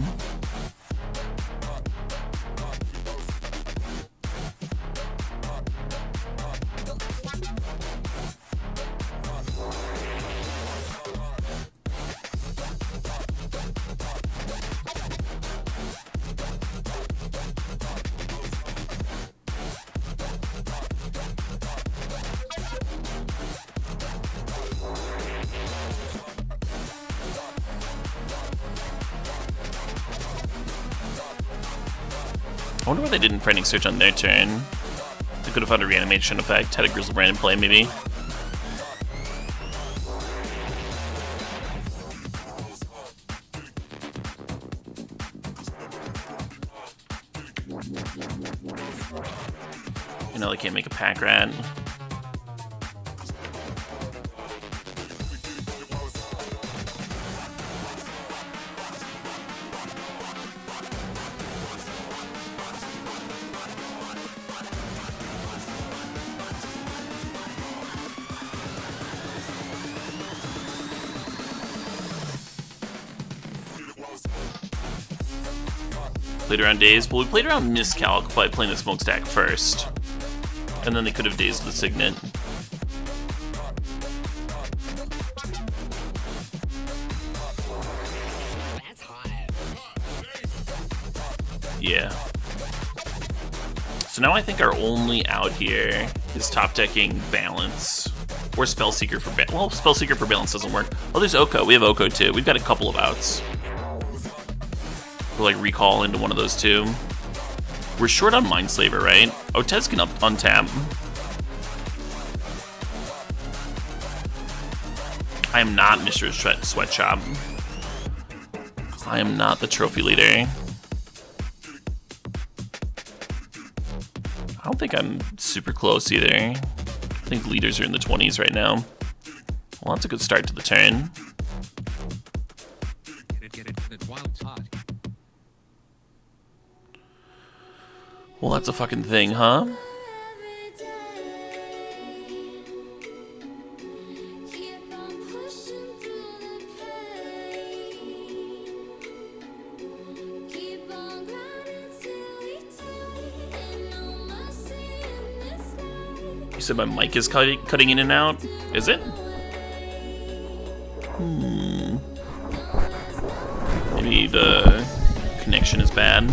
I wonder why they didn't Frightening Search on their turn. They could have found a reanimation effect, had a Grizzle Brand in play, maybe. You know, they can't make a Pack Rat. Played around Daze, but we played around Miscalc by playing the Smokestack first. And then they could have dazed the Signet. Yeah. So now I think our only out here is top decking Balance. Or Spellseeker for Balance. Well, Spellseeker for Balance doesn't work. Oh, there's Oko. We have Oko too. We've got a couple of outs. We'll like recall into one of those two. We're short on Mindslaver, right? Otez can untap. I am not Mr. Sweatshop. I am not the trophy leader. I don't think I'm super close either. I think leaders are in the 20s right now. Well, that's a good start to the turn. Well, that's a fucking thing, huh? You said my mic is cutting in and out? Is it? Maybe the connection is bad.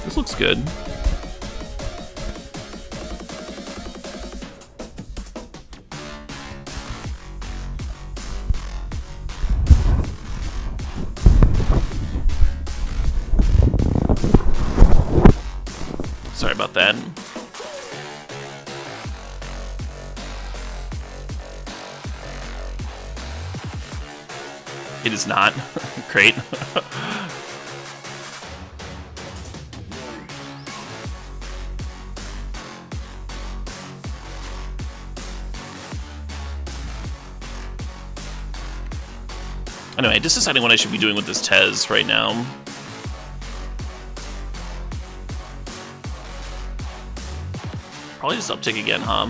This looks good. Sorry about that. It is not. Great. Anyway, just deciding what I should be doing with this Tez right now. Probably just uptick again, huh?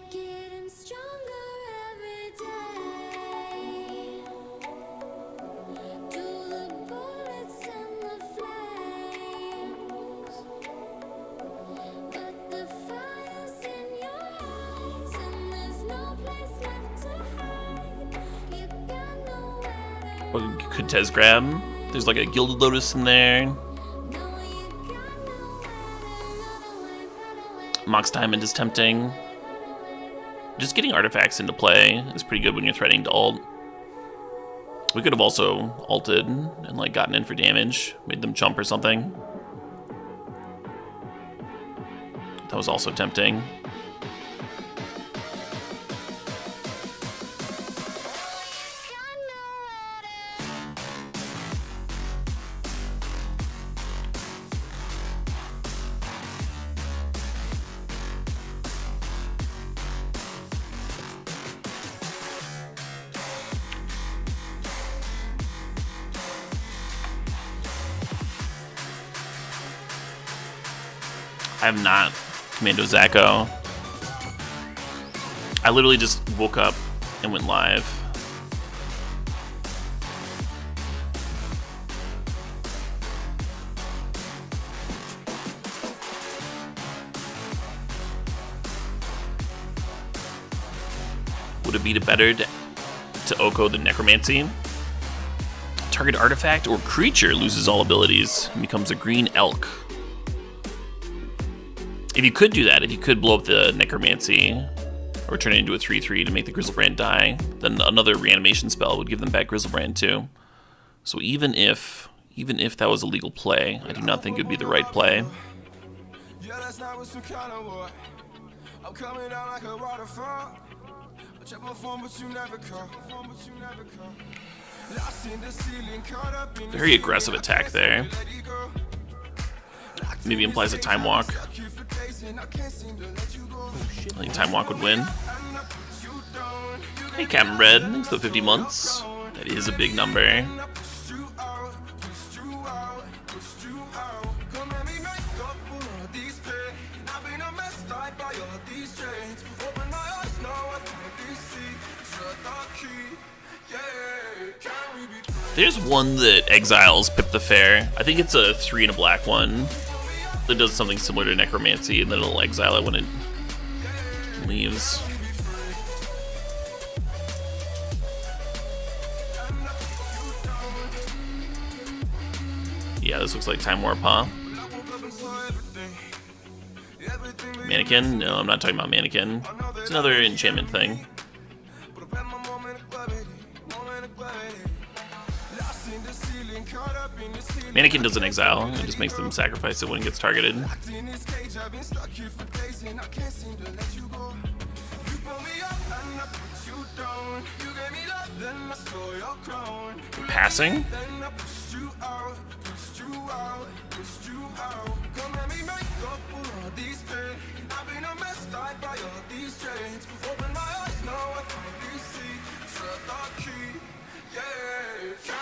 Getting stronger every day. Do the bullets and the flames. But the fire's in your eyes, and there's no place left to hide. You got nowhere to What could Tez grab? There's like a Gilded Lotus in there. Mox Diamond is tempting. Just getting artifacts into play is pretty good when you're threatening to ult. We could have also ulted and like gotten in for damage, made them jump or something. That was also tempting. I have not Commando Zacco. I literally just woke up and went live. Would it be better to Oko the Necromancy? Target artifact or creature loses all abilities and becomes a green elk. If you could do that, if you could blow up the Necromancy or turn it into a 3/3 to make the Grizzlebrand die, then another reanimation spell would give them back Grizzlebrand too. So even if that was a legal play, I do not think it would be the right play. Yeah, that's not what some kind of war. I'm coming down like a waterfall. I check my phone, but you never call. Lost in the ceiling, caught up in the Very aggressive attack there. Maybe implies a time walk. I think time walk would win. Hey, Captain Red, thanks for 50 months. That is a big number. There's one that exiles Pip the Fair. I think it's a 3 and a black one that does something similar to Necromancy, and then it'll exile it when it leaves. Yeah, this looks like Time Warp, huh? Mannequin? No, I'm not talking about Mannequin. It's another enchantment thing. Mannequin doesn't exile, it just makes them sacrifice it when it gets targeted. Passing?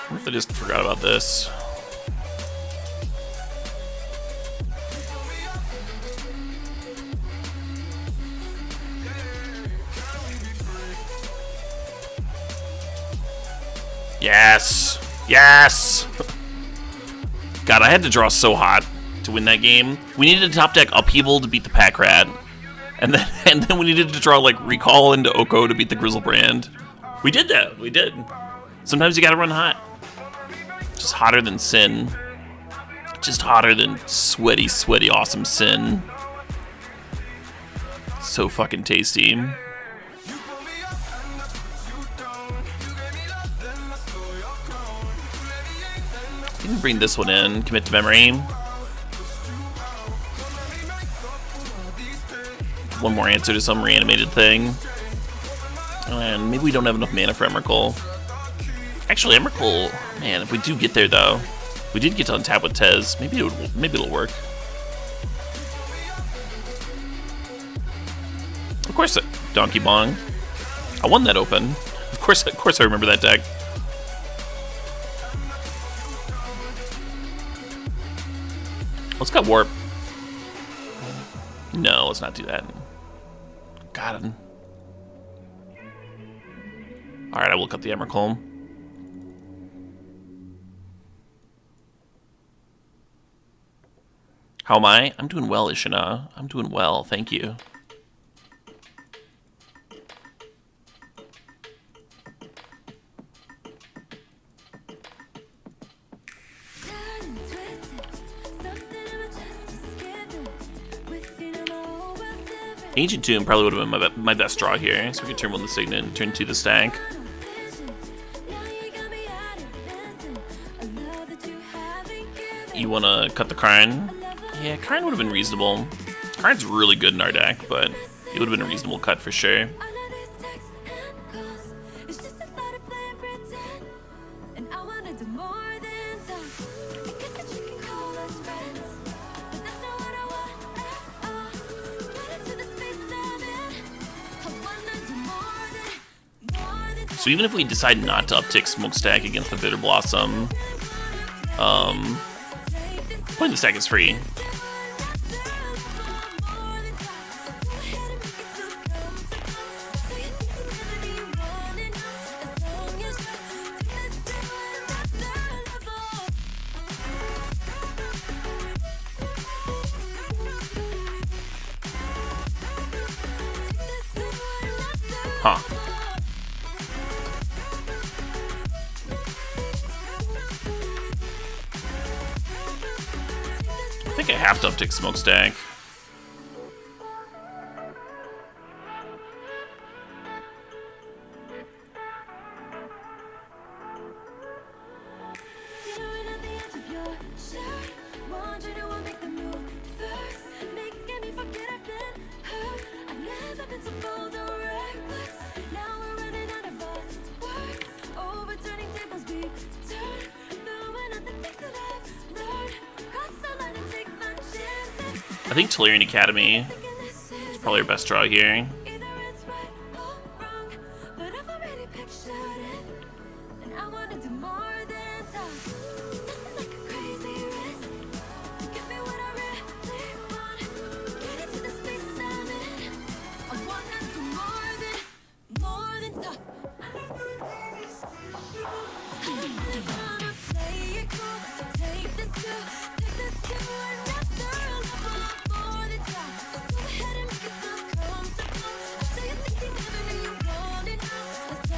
What if I just forgot about this? Yes! Yes! God, I had to draw so hot to win that game. We needed a top deck upheaval to beat the Pack Rat. And then we needed to draw like Recall into Oko to beat the Grizzlebrand. We did that. We did. Sometimes you gotta run hot. Just hotter than Sin. Just hotter than sweaty, sweaty, awesome Sin. So fucking tasty. You can bring this one in. Commit to memory. One more answer to some reanimated thing. And maybe we don't have enough mana for Emrakul. Actually, Emrakul, man, if we do get there though, we did get to untap with Tez. Maybe it'll work. Of course, Donkey Bong. I won that open. Of course I remember that deck. Let's got Warp. No, let's not do that. Got him. Alright, I will cut the Emrakul. How am I? I'm doing well, Ishina. I'm doing well, thank you. Ancient Tomb probably would have been my best draw here, so we could turn 1 the Signet and turn 2 the Stag. You want to cut the Karn? Yeah, Karn would have been reasonable. Karn's really good in our deck, but it would have been a reasonable cut for sure. So even if we decide not to uptick Smokestack against the Bitter Blossom, playing the stack is free. Huh. I think I have to uptick Smokestack. I think Tellurian Academy is probably our best draw here.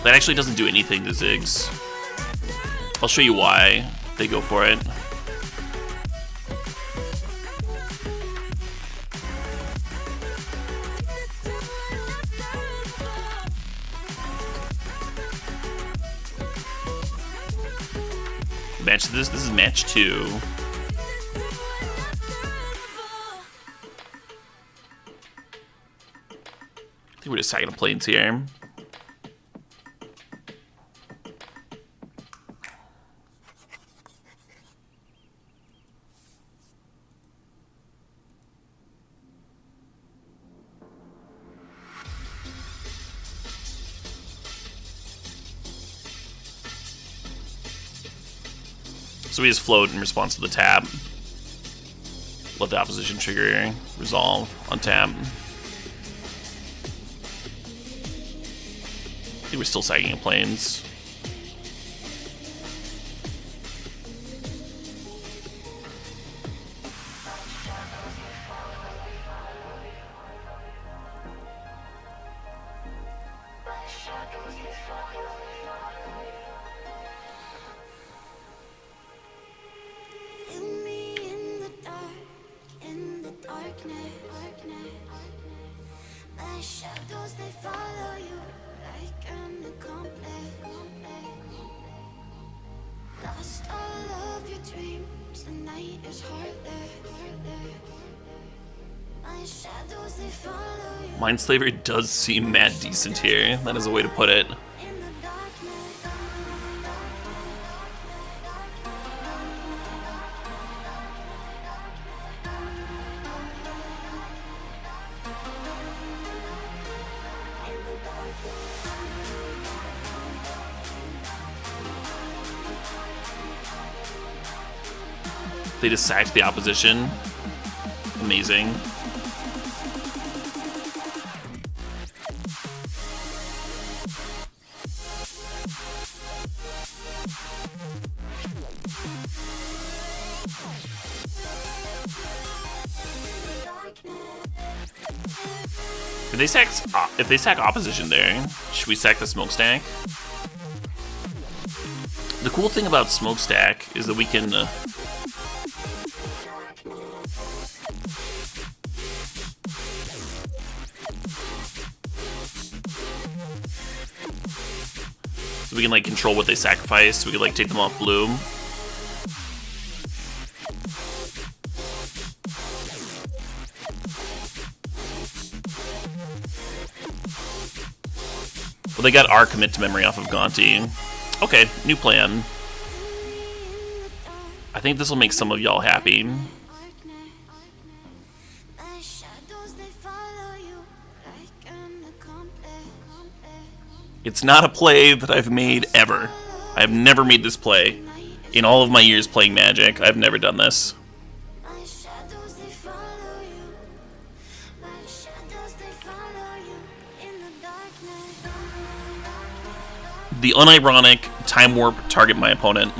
That actually doesn't do anything to Ziggs. I'll show you why they go for it. Match this is match 2. I think we're just sacking planes here. So we just float in response to the tap. Let the opposition trigger, resolve, untap. I think we're still sagging in planes. Mindslaver does seem mad decent here. That is a way to put it. They just sacked the opposition. Amazing. If they sack opposition there, should we sack the Smokestack? The cool thing about Smokestack is that we can so we can like control what they sacrifice. We can like take them off blue. Well, they got our commit to memory off of Gonti. Okay, new plan. I think this will make some of y'all happy. It's not a play that I've made ever. I've never made this play. In all of my years playing Magic, I've never done this. The unironic time warp target my opponent.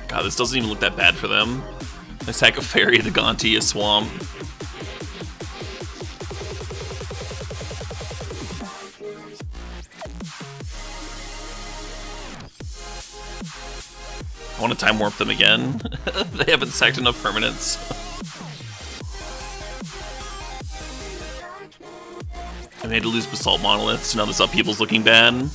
God, this doesn't even look that bad for them. Attack a fairy, the Gonti, a swamp. I want to time warp them again. They haven't sacked enough permanents. I made to lose Basalt Monoliths, now this upheaval's looking bad.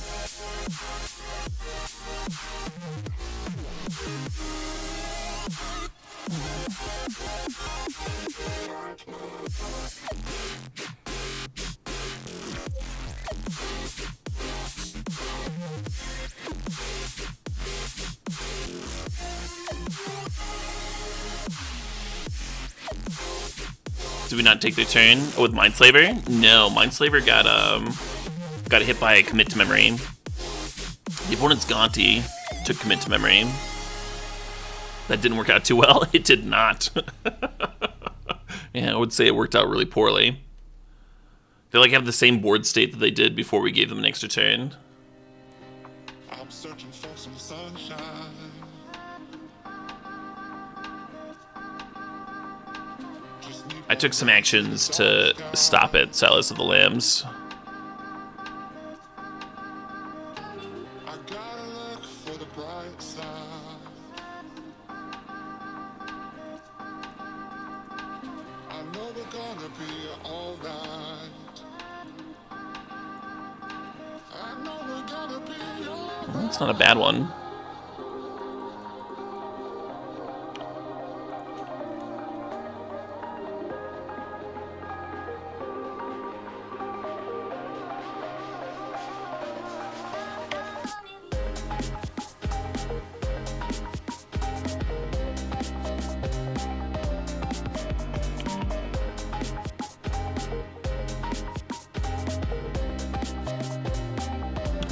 Did we not take their turn? Oh, with Mindslaver? No, Mindslaver got hit by a commit to memory. The opponent's Gonti took commit to memory. That didn't work out too well. It did not. Yeah, I would say it worked out really poorly. They like have the same board state that they did before we gave them an extra turn. I'm searching for some sunshine. I took some actions to stop it, Silas of the Lambs. I gotta look for the bright side. I know we're gonna be alright. I know we're gonna be alright. That's not a bad one.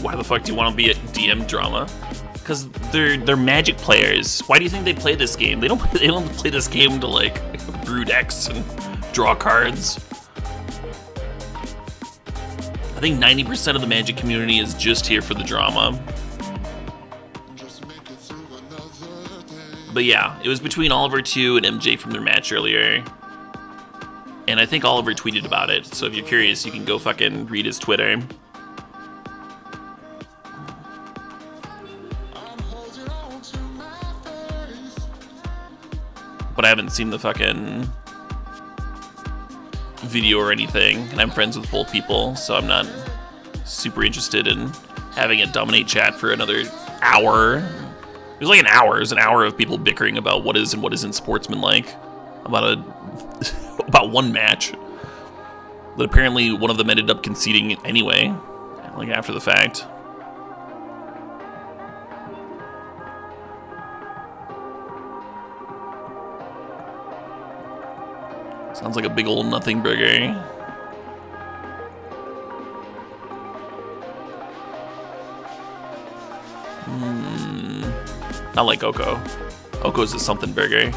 Why the fuck do you want to be a DM drama? Because they're Magic players. Why do you think they play this game? They don't play this game to like brew decks and draw cards. I think 90% of the Magic community is just here for the drama. Just make it through another day. But yeah, it was between Oliver 2 and MJ from their match earlier. And I think Oliver tweeted about it. So if you're curious, you can go fucking read his Twitter. I'm holding on to my face. But I haven't seen the fucking video or anything, and I'm friends with both people, so I'm not super interested in having it dominate chat for another hour. It was like an hour. It was an hour of people bickering about what is and what isn't sportsmanlike about about one match that apparently one of them ended up conceding anyway, like after the fact. Sounds like a big old nothing burger. Not like Oko. Oko's a something burger.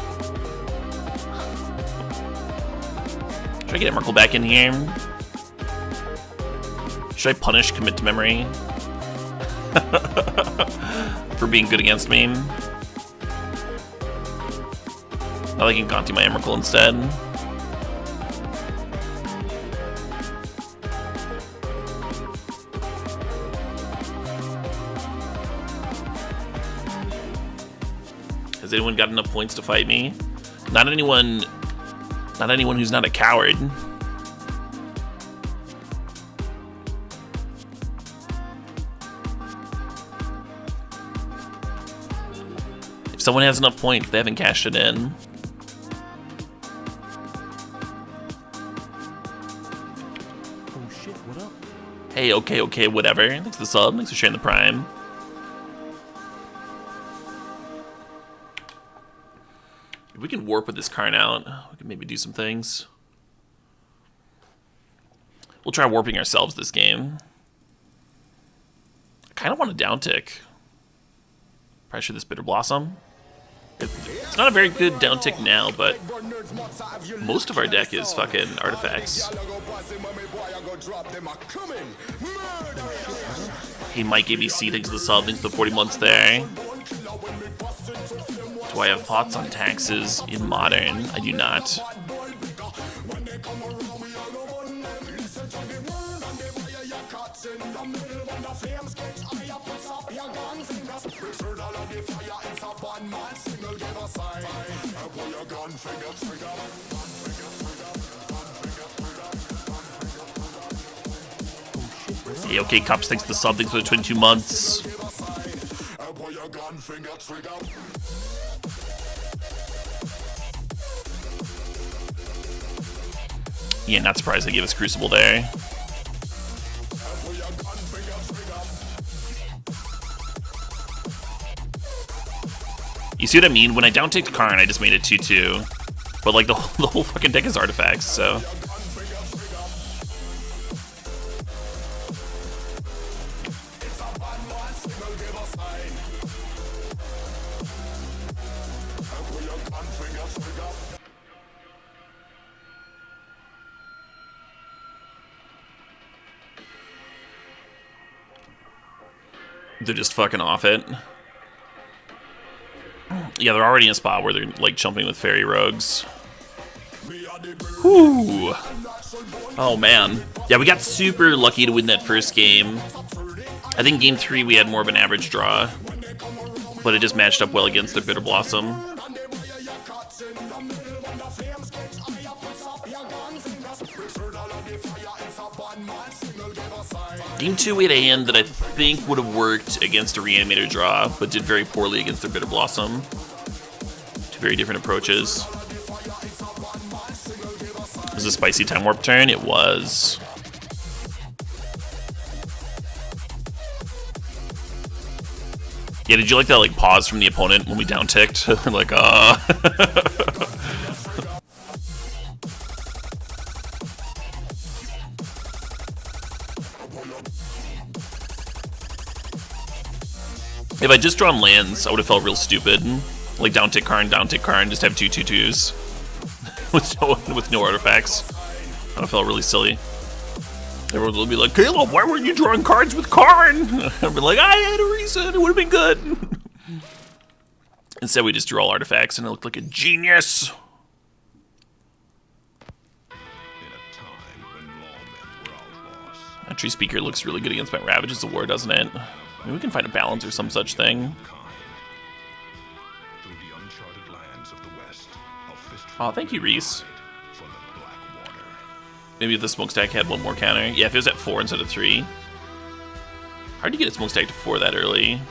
Should I get Emrakul back in here? Should I punish commit to memory? For being good against me? I can Gonti my Emrakul instead. Has anyone got enough points to fight me? Not anyone who's not a coward. If someone has enough points, they haven't cashed it in. Oh shit, what up? Hey, okay, whatever. Thanks for the sub, thanks for sharing the prime. If we can warp with this card out, we can maybe do some things. We'll try warping ourselves this game. I kind of want a down tick. Pressure this Bitter Blossom. It's It's not a very good down tick now, but most of our deck is fucking artifacts. Hey, Mike ABC, thanks for the sub, thanks for the 40 months there. Do I have thoughts on taxes in Modern? I do not. Hey, okay, Cups, thanks for the sub, thanks for the 22 months. Yeah, not surprised they gave us Crucible there. You see what I mean? When I down-ticked Karn, I just made it 2-2. But like the whole fucking deck is artifacts, so. They're just fucking off it. Yeah, they're already in a spot where they're like jumping with fairy rogues. Whew. Oh man. Yeah, we got super lucky to win that first game. I think game 3 we had more of an average draw, but it just matched up well against their Bitter Blossom. Game 2 we had a hand that I think would have worked against a Reanimator draw, but did very poorly against their Bitter Blossom. Two very different approaches. Was it a spicy Time Warp turn? It was. Yeah, did you like that like pause from the opponent when we down ticked? Like, If I just drawn lands, I would have felt real stupid. Like down tick Karn, just have 2 2/2s with no artifacts. I would have felt really silly. Everyone will be like, Caleb, why weren't you drawing cards with Karn? I'd be like, I had a reason, it would have been good. Instead, we just drew all artifacts and it looked like a genius. That Tree Speaker looks really good against my Ravages of War, doesn't it? Maybe we can find a balance or some such thing. Oh, thank you, Reese. Maybe if the Smokestack had one more counter. Yeah, if it was at 4 instead of 3. Hard to get a Smokestack to 4 that early.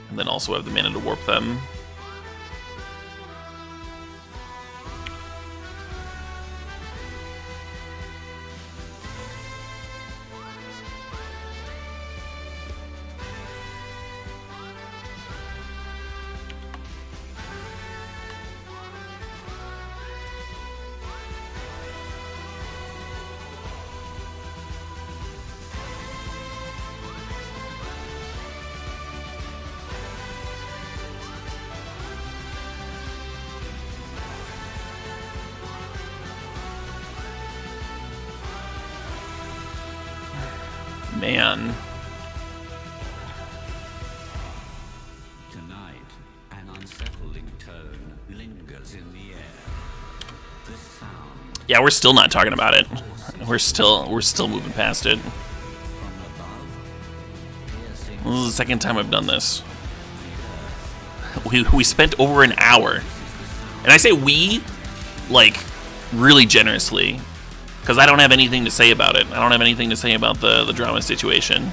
And then also have the mana to warp them. Man. Tonight, an unsettling tone lingers in the air. The sound Yeah, we're still not talking about it. We're still moving past it. from above, piercing This is the second time I've done this. We spent over an hour. And I say we, like, really generously. Because I don't have anything to say about it. I don't have anything to say about the drama situation.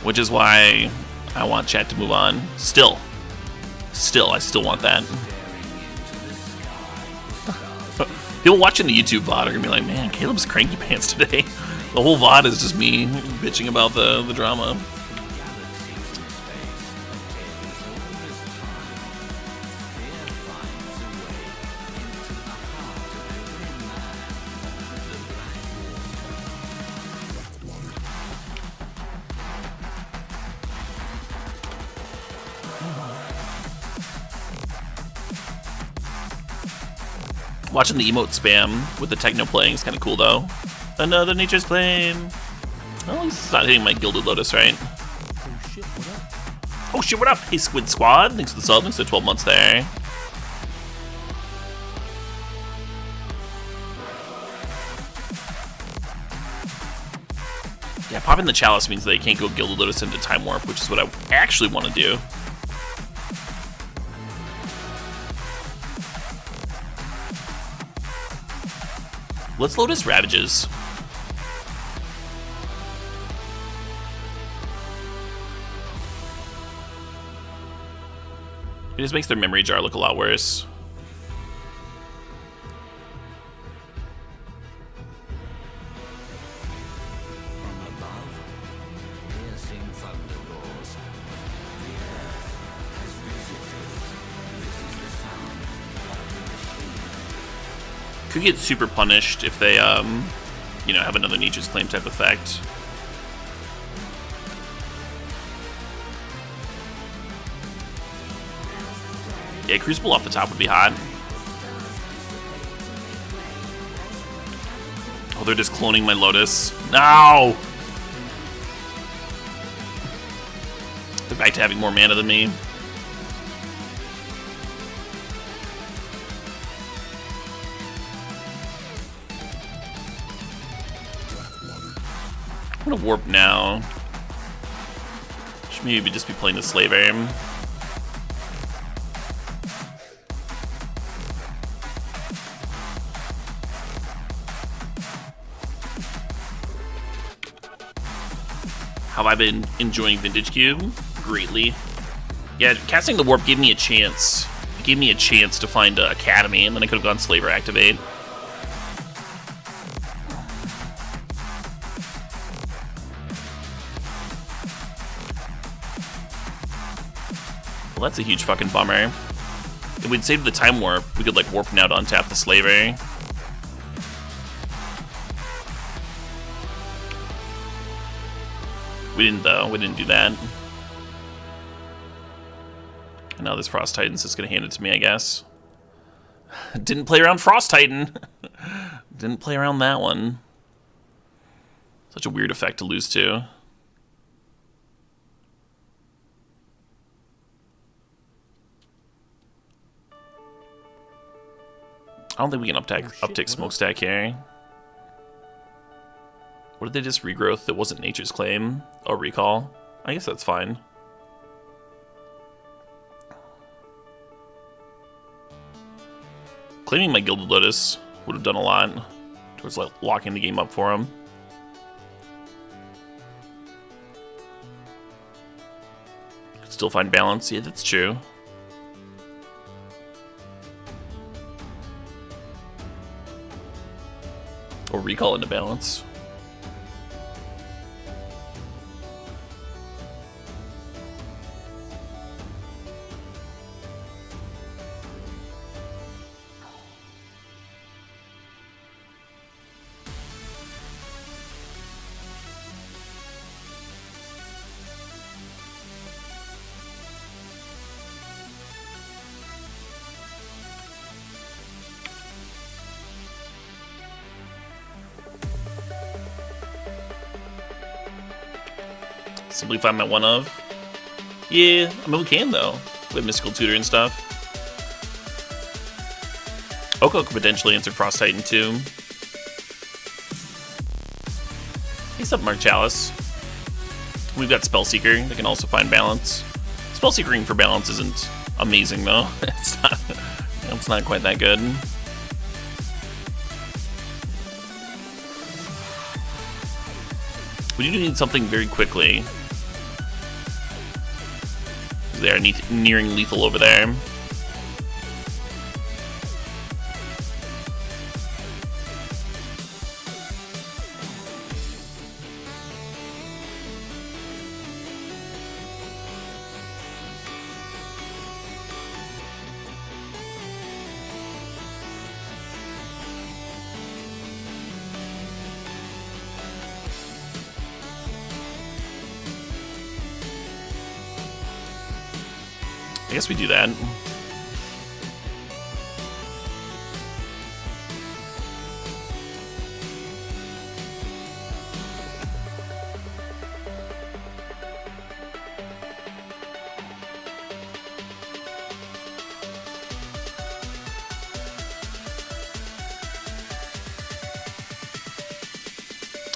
Which is why I want chat to move on. Still, I still want that. People watching the YouTube VOD are going to be like, man, Caleb's cranky pants today. The whole VOD is just me bitching about the drama. Watching the emote spam with the techno playing is kind of cool, though. Another Nature's Claim. Well, at least it's not hitting my Gilded Lotus, right? Oh shit, what up? Hey, Squid Squad. Thanks for the sub. Thanks for the 12 months there. Yeah, popping the Chalice means they can't go Gilded Lotus into Time Warp, which is what I actually want to do. Let's Lotus Ravages. It just makes their memory jar look a lot worse. From above, piercing thunder roars. The earth has visitors. This is the sound of the machine. Could get super punished if they, you know, have another Nature's Claim type effect. Yeah, Crucible off the top would be hot. Oh, they're just cloning my Lotus. No! They're back to having more mana than me. I'm gonna warp now. Should maybe just be playing the Slave Aim. How have I been enjoying Vintage Cube? Greatly. Yeah, casting the warp gave me a chance. It gave me a chance to find Academy, and then I could have gone Slaver Activate. Well, that's a huge fucking bummer. If we'd saved the Time Warp, we could, like, warp now to untap the Slaver. We didn't, though. We didn't do that. And now this Frost Titan's just gonna hand it to me, I guess. Didn't play around Frost Titan. Didn't play around that one. Such a weird effect to lose to. I don't think we can uptick Smokestack here. What did they just regrowth that wasn't Nature's Claim? Oh, Recall. I guess that's fine. Claiming my Gilded Lotus would have done a lot towards like locking the game up for him. Could still find balance. Yeah, that's true. Or Recall into balance. Simply find my one of. Yeah, I mean we can though. We have Mystical Tutor and stuff. Oko could potentially answer Frost Titan too. He's up Mark Chalice. We've got Spellseeker that can also find balance. Spellseekering for balance isn't amazing though. It's not quite that good. We do need something very quickly. They are nearing lethal over there. I guess we do that.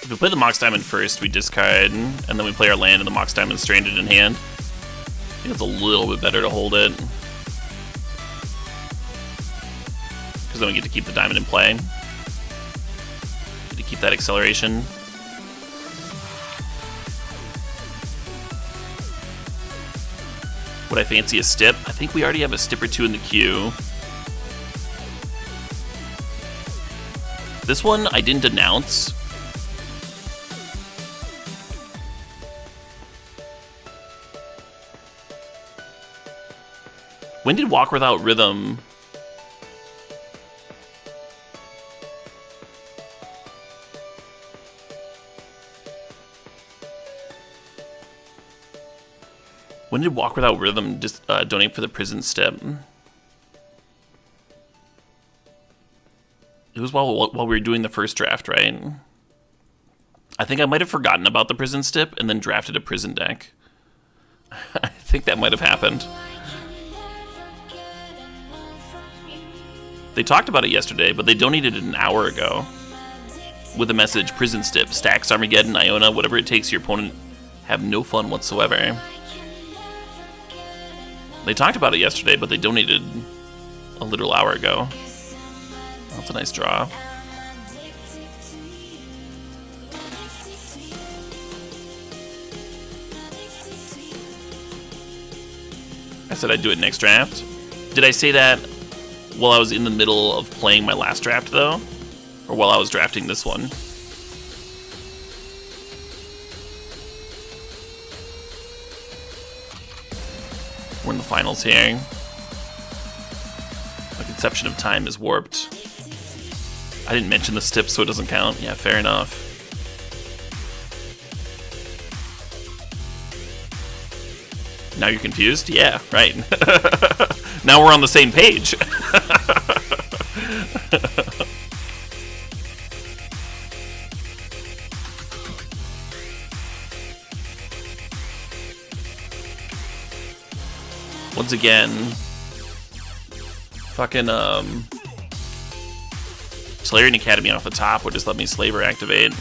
If we play the Mox Diamond first, we discard, and then we play our land and the Mox Diamond stranded in hand. I think it's a little bit better to hold it. Because then we get to keep the diamond in play. Get to keep that acceleration. Would I fancy a stip? I think we already have a stip or two in the queue. This one I didn't announce. When did Walk Without Rhythm... When did Walk Without Rhythm just donate for the prison step? It was while we were doing the first draft, right? I think I might have forgotten about the prison step and then drafted a prison deck. I think that might have happened. They talked about it yesterday, but they donated it an hour ago. With the message, prison step, stacks, Armageddon, Iona, whatever it takes, your opponent have no fun whatsoever. They talked about it yesterday, but they donated a literal hour ago. That's a nice draw. I said I'd do it next draft. Did I say that while I was in the middle of playing my last draft, though? Or while I was drafting this one? We're in the finals here. My conception of time is warped. I didn't mention the stip, so it doesn't count. Yeah, fair enough. Now you're confused? Yeah, right. Now we're on the same page. Once again, fucking Solarian Academy off the top would just let me Slaver activate.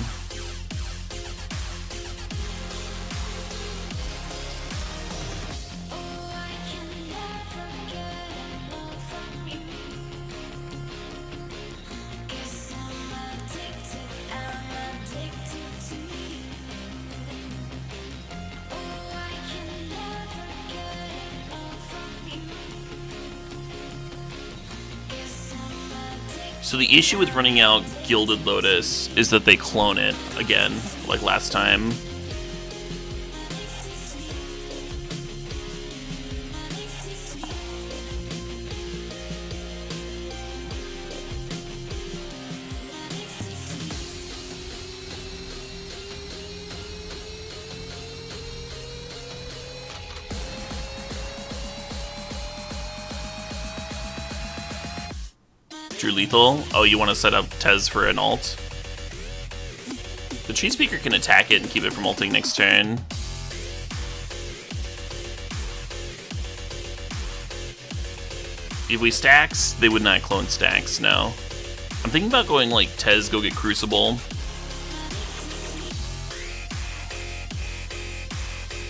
So the issue with running out Gilded Lotus is that they clone it again, like last time. Drew Lethal. Oh, you want to set up Tez for an ult? The Cheese Speaker can attack it and keep it from ulting next turn. If we stacks, they would not clone stacks, no. I'm thinking about going like Tez, go get Crucible.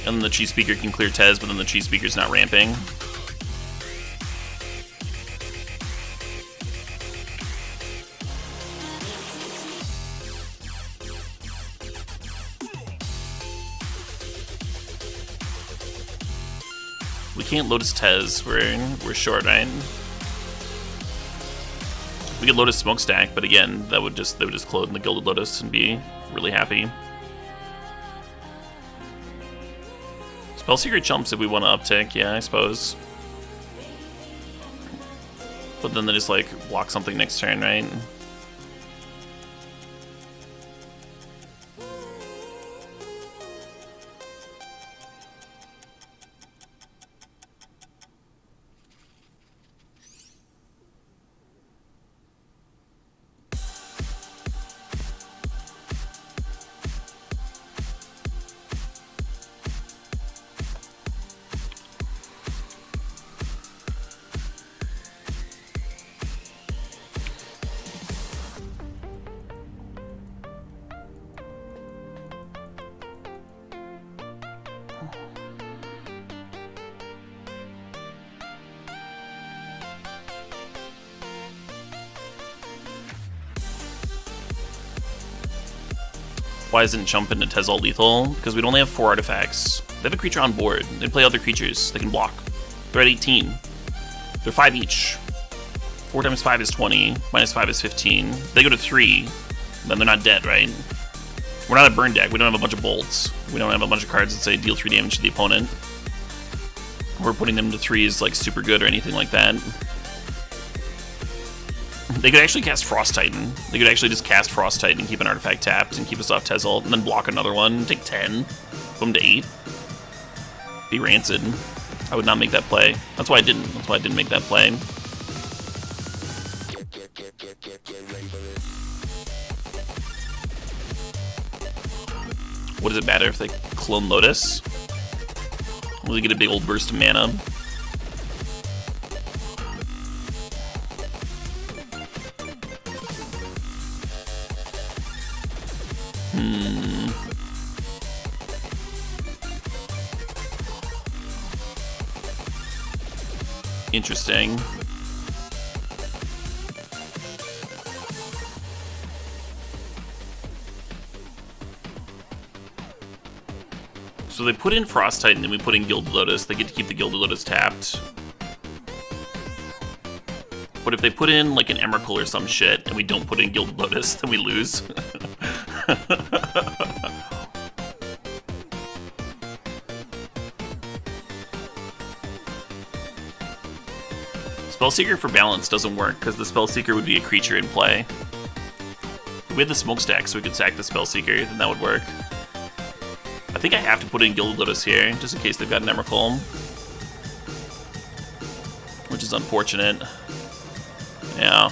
And then the Cheese Speaker can clear Tez, but then the Cheese Speaker's not ramping. We can't Lotus Tez, we're short, right? We could Lotus Smokestack, but again, they would just clone the Gilded Lotus and be really happy. Spellseeker chumps if we want to uptick, yeah, I suppose. But then they just like block something next turn, right? Why isn't Chump into Tezol lethal? Because we'd only have 4 artifacts. They have a creature on board. They play other creatures. They can block. They're at 18. They're 5 each. 4 times 5 is 20. Minus 5 is 15. They go to 3. Then they're not dead, right? We're not a burn deck. We don't have a bunch of bolts. We don't have a bunch of cards that say deal 3 damage to the opponent. We're putting them to 3s like super good or anything like that. They could actually cast Frost Titan. They could actually just cast Frost Titan and keep an artifact tapped and keep us off Tezol, and then block another one, take 10, put them to 8. Be rancid. I would not make that play. That's why I didn't. That's why I didn't make that play. What does it matter if they clone Lotus? Will they get a big old burst of mana? Interesting. So they put in Frost Titan and we put in Gilded Lotus. They get to keep the Gilded Lotus tapped. But if they put in like an Emrakul or some shit and we don't put in Gilded Lotus, then we lose. Spellseeker for balance doesn't work because the Spellseeker would be a creature in play. If we had the Smokestack so we could sack the Spellseeker, then that would work. I think I have to put in Gilded Lotus here, just in case they've got an Emrakul. Which is unfortunate. Yeah.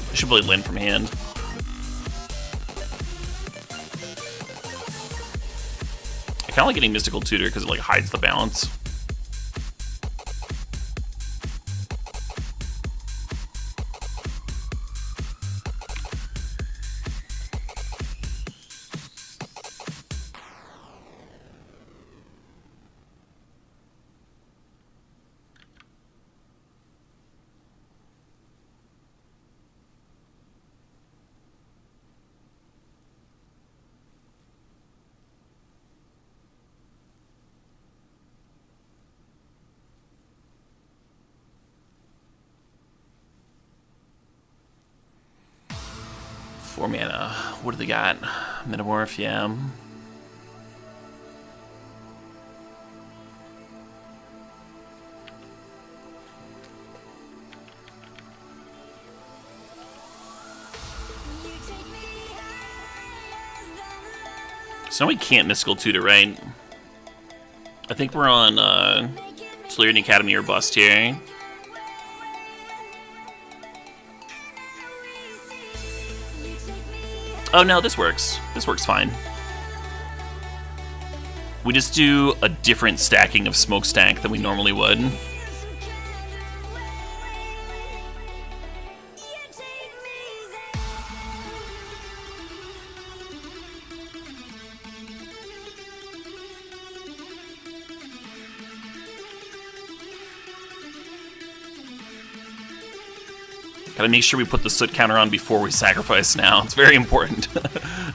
I should play Lin from hand. I kinda like getting Mystical Tutor because it like hides the balance. Four mana. What do they got? Metamorph, yeah. So now we can't Mystical Tutor, right? I think we're on Solarian Academy or Bust here. Oh no, this works. This works fine. We just do a different stacking of Smokestack than we normally would. Gotta make sure we put the soot counter on before we sacrifice now. It's very important.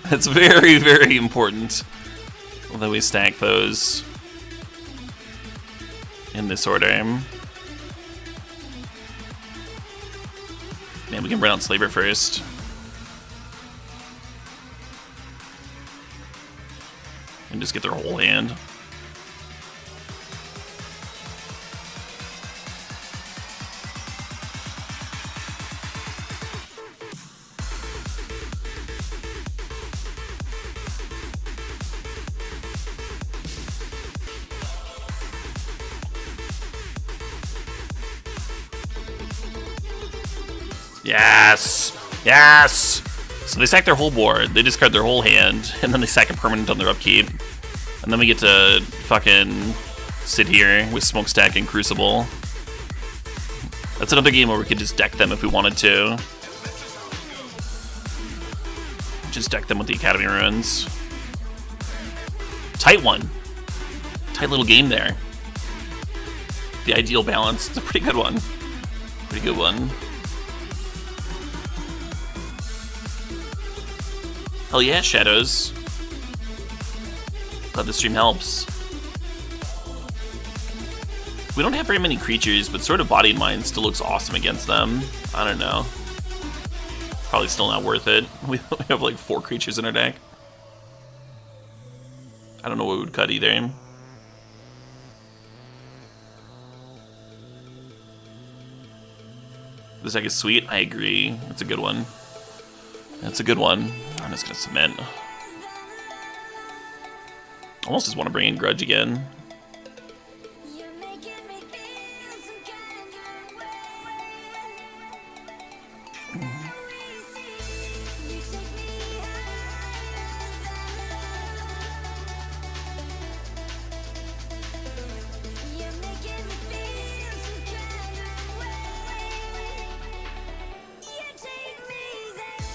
It's very, very important that we stack those in this order. Man, we can run out Slaver first. And just get their whole hand. Yes! Yes! So they sack their whole board, they discard their whole hand, and then they sack a permanent on their upkeep. And then we get to fucking sit here with Smokestack and Crucible. That's another game where we could just deck them if we wanted to. Just deck them with the Academy Ruins. Tight one. Tight little game there. The ideal balance. It's a pretty good one. Pretty good one. Hell yeah, Shadows. Glad the stream helps. We don't have very many creatures, but Sword of Body and Mind still looks awesome against them. I don't know. Probably still not worth it. We have like 4 creatures in our deck. I don't know what we would cut either. This deck is sweet. I agree. It's a good one. That's a good one. I'm just gonna cement. Almost just want to bring in Grudge again. You're making me feel some kind of way. You take me higher. You're making me feel some kind of way. You take me there.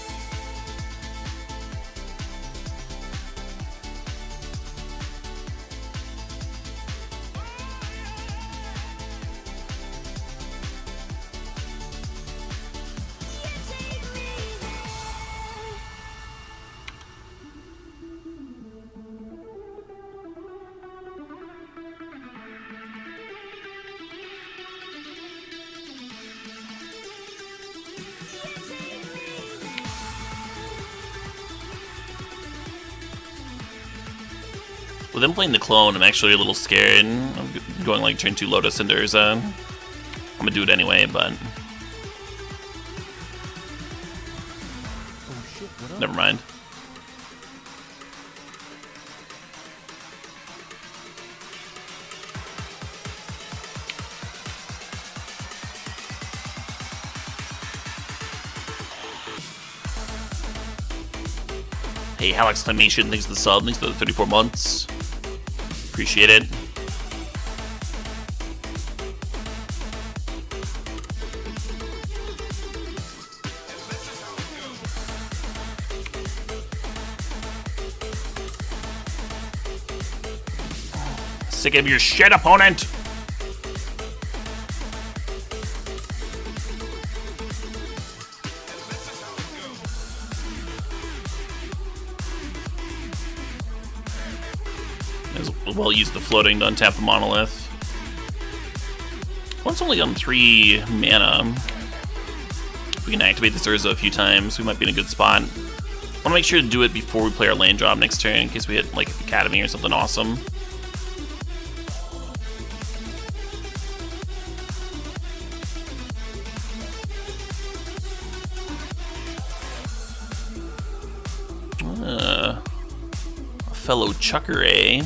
With them playing the clone, I'm actually a little scared. I'm going like turn 2 Lotus into Urza. I'm gonna do it anyway, but never mind. Hey, Hal Exclamation, thanks for the sub, thanks for the 34 months. Appreciate it. Sick of your shit, opponent! Well, use the floating to untap the monolith. One's only on 3 mana. If we can activate this Urza a few times, we might be in a good spot. I want to make sure to do it before we play our land drop next turn, in case we hit like Academy or something awesome. A fellow Chucker, eh?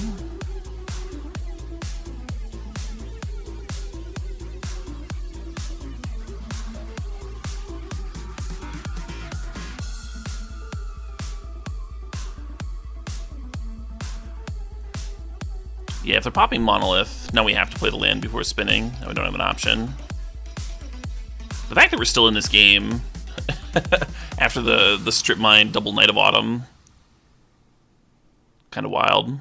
Yeah, if they're popping Monolith, now we have to play the land before spinning, and we don't have an option. The fact that we're still in this game after the Strip Mine double Night of Autumn, kind of wild.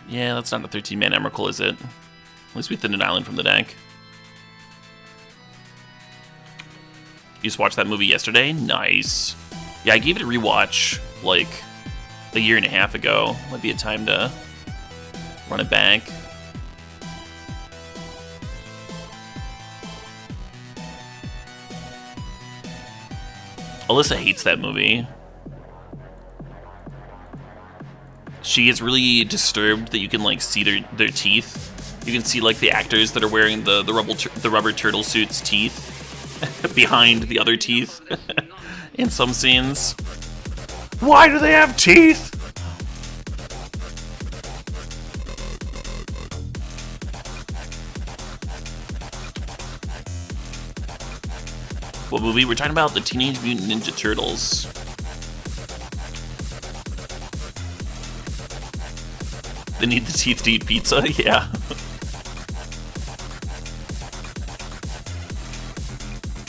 Yeah, that's not a 13-man Emrakul, is it? At least we thinned an island from the deck. You just watched that movie yesterday? Nice. Yeah, I gave it a rewatch like a year and a half ago. Might be a time to run it back. Alyssa hates that movie. She gets really disturbed that you can like see their teeth. You can see like the actors that are wearing the rubber turtle suits' teeth behind the other teeth in some scenes. Why do they have teeth? What movie? We're talking about the Teenage Mutant Ninja Turtles. They need the teeth to eat pizza? Yeah.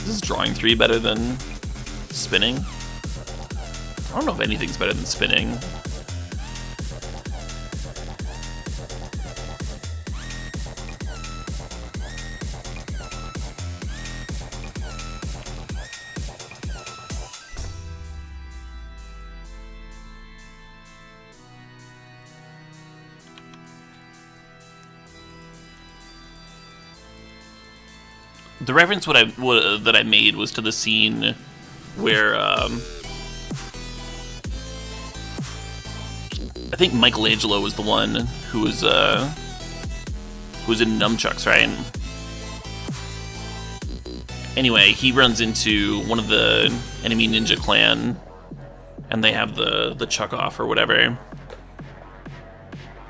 Is drawing 3 better than spinning? I don't know if anything's better than spinning. The reference that I made was to the scene where I think Michelangelo was the one who was in nunchucks, right? Anyway, he runs into one of the enemy ninja clan, and they have the chuck off or whatever.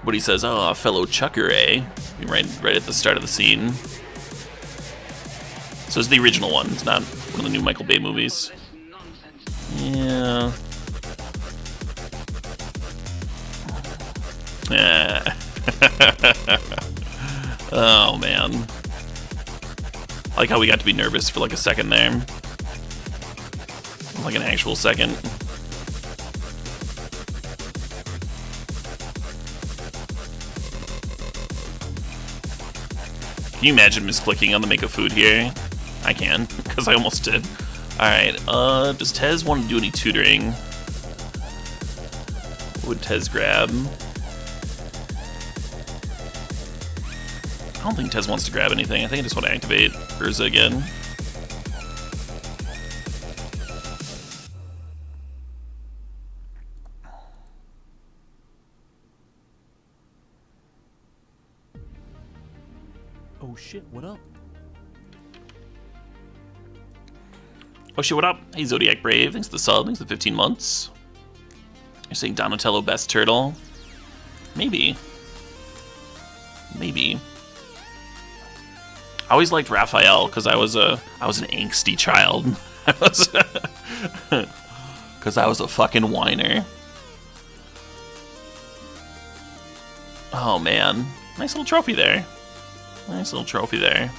But he says, "Oh, fellow chucker, eh?" Right at the start of the scene. So it's the original one. It's not one of the new Michael Bay movies. Yeah. Oh, man. I like how we got to be nervous for like a second there. Like an actual second. Can you imagine misclicking on the make of food here? I can, because I almost did. Alright, does Tez want to do any tutoring? What would Tez grab? I don't think Tez wants to grab anything. I think I just want to activate Urza again. Oh shit, what up? Oh shit, what up? Hey Zodiac Brave, thanks for the sub, thanks for the 15 months. You're saying Donatello best turtle? Maybe. Maybe. I always liked Raphael because I was an angsty child. Because I was a fucking whiner. Oh man, nice little trophy there. Nice little trophy there.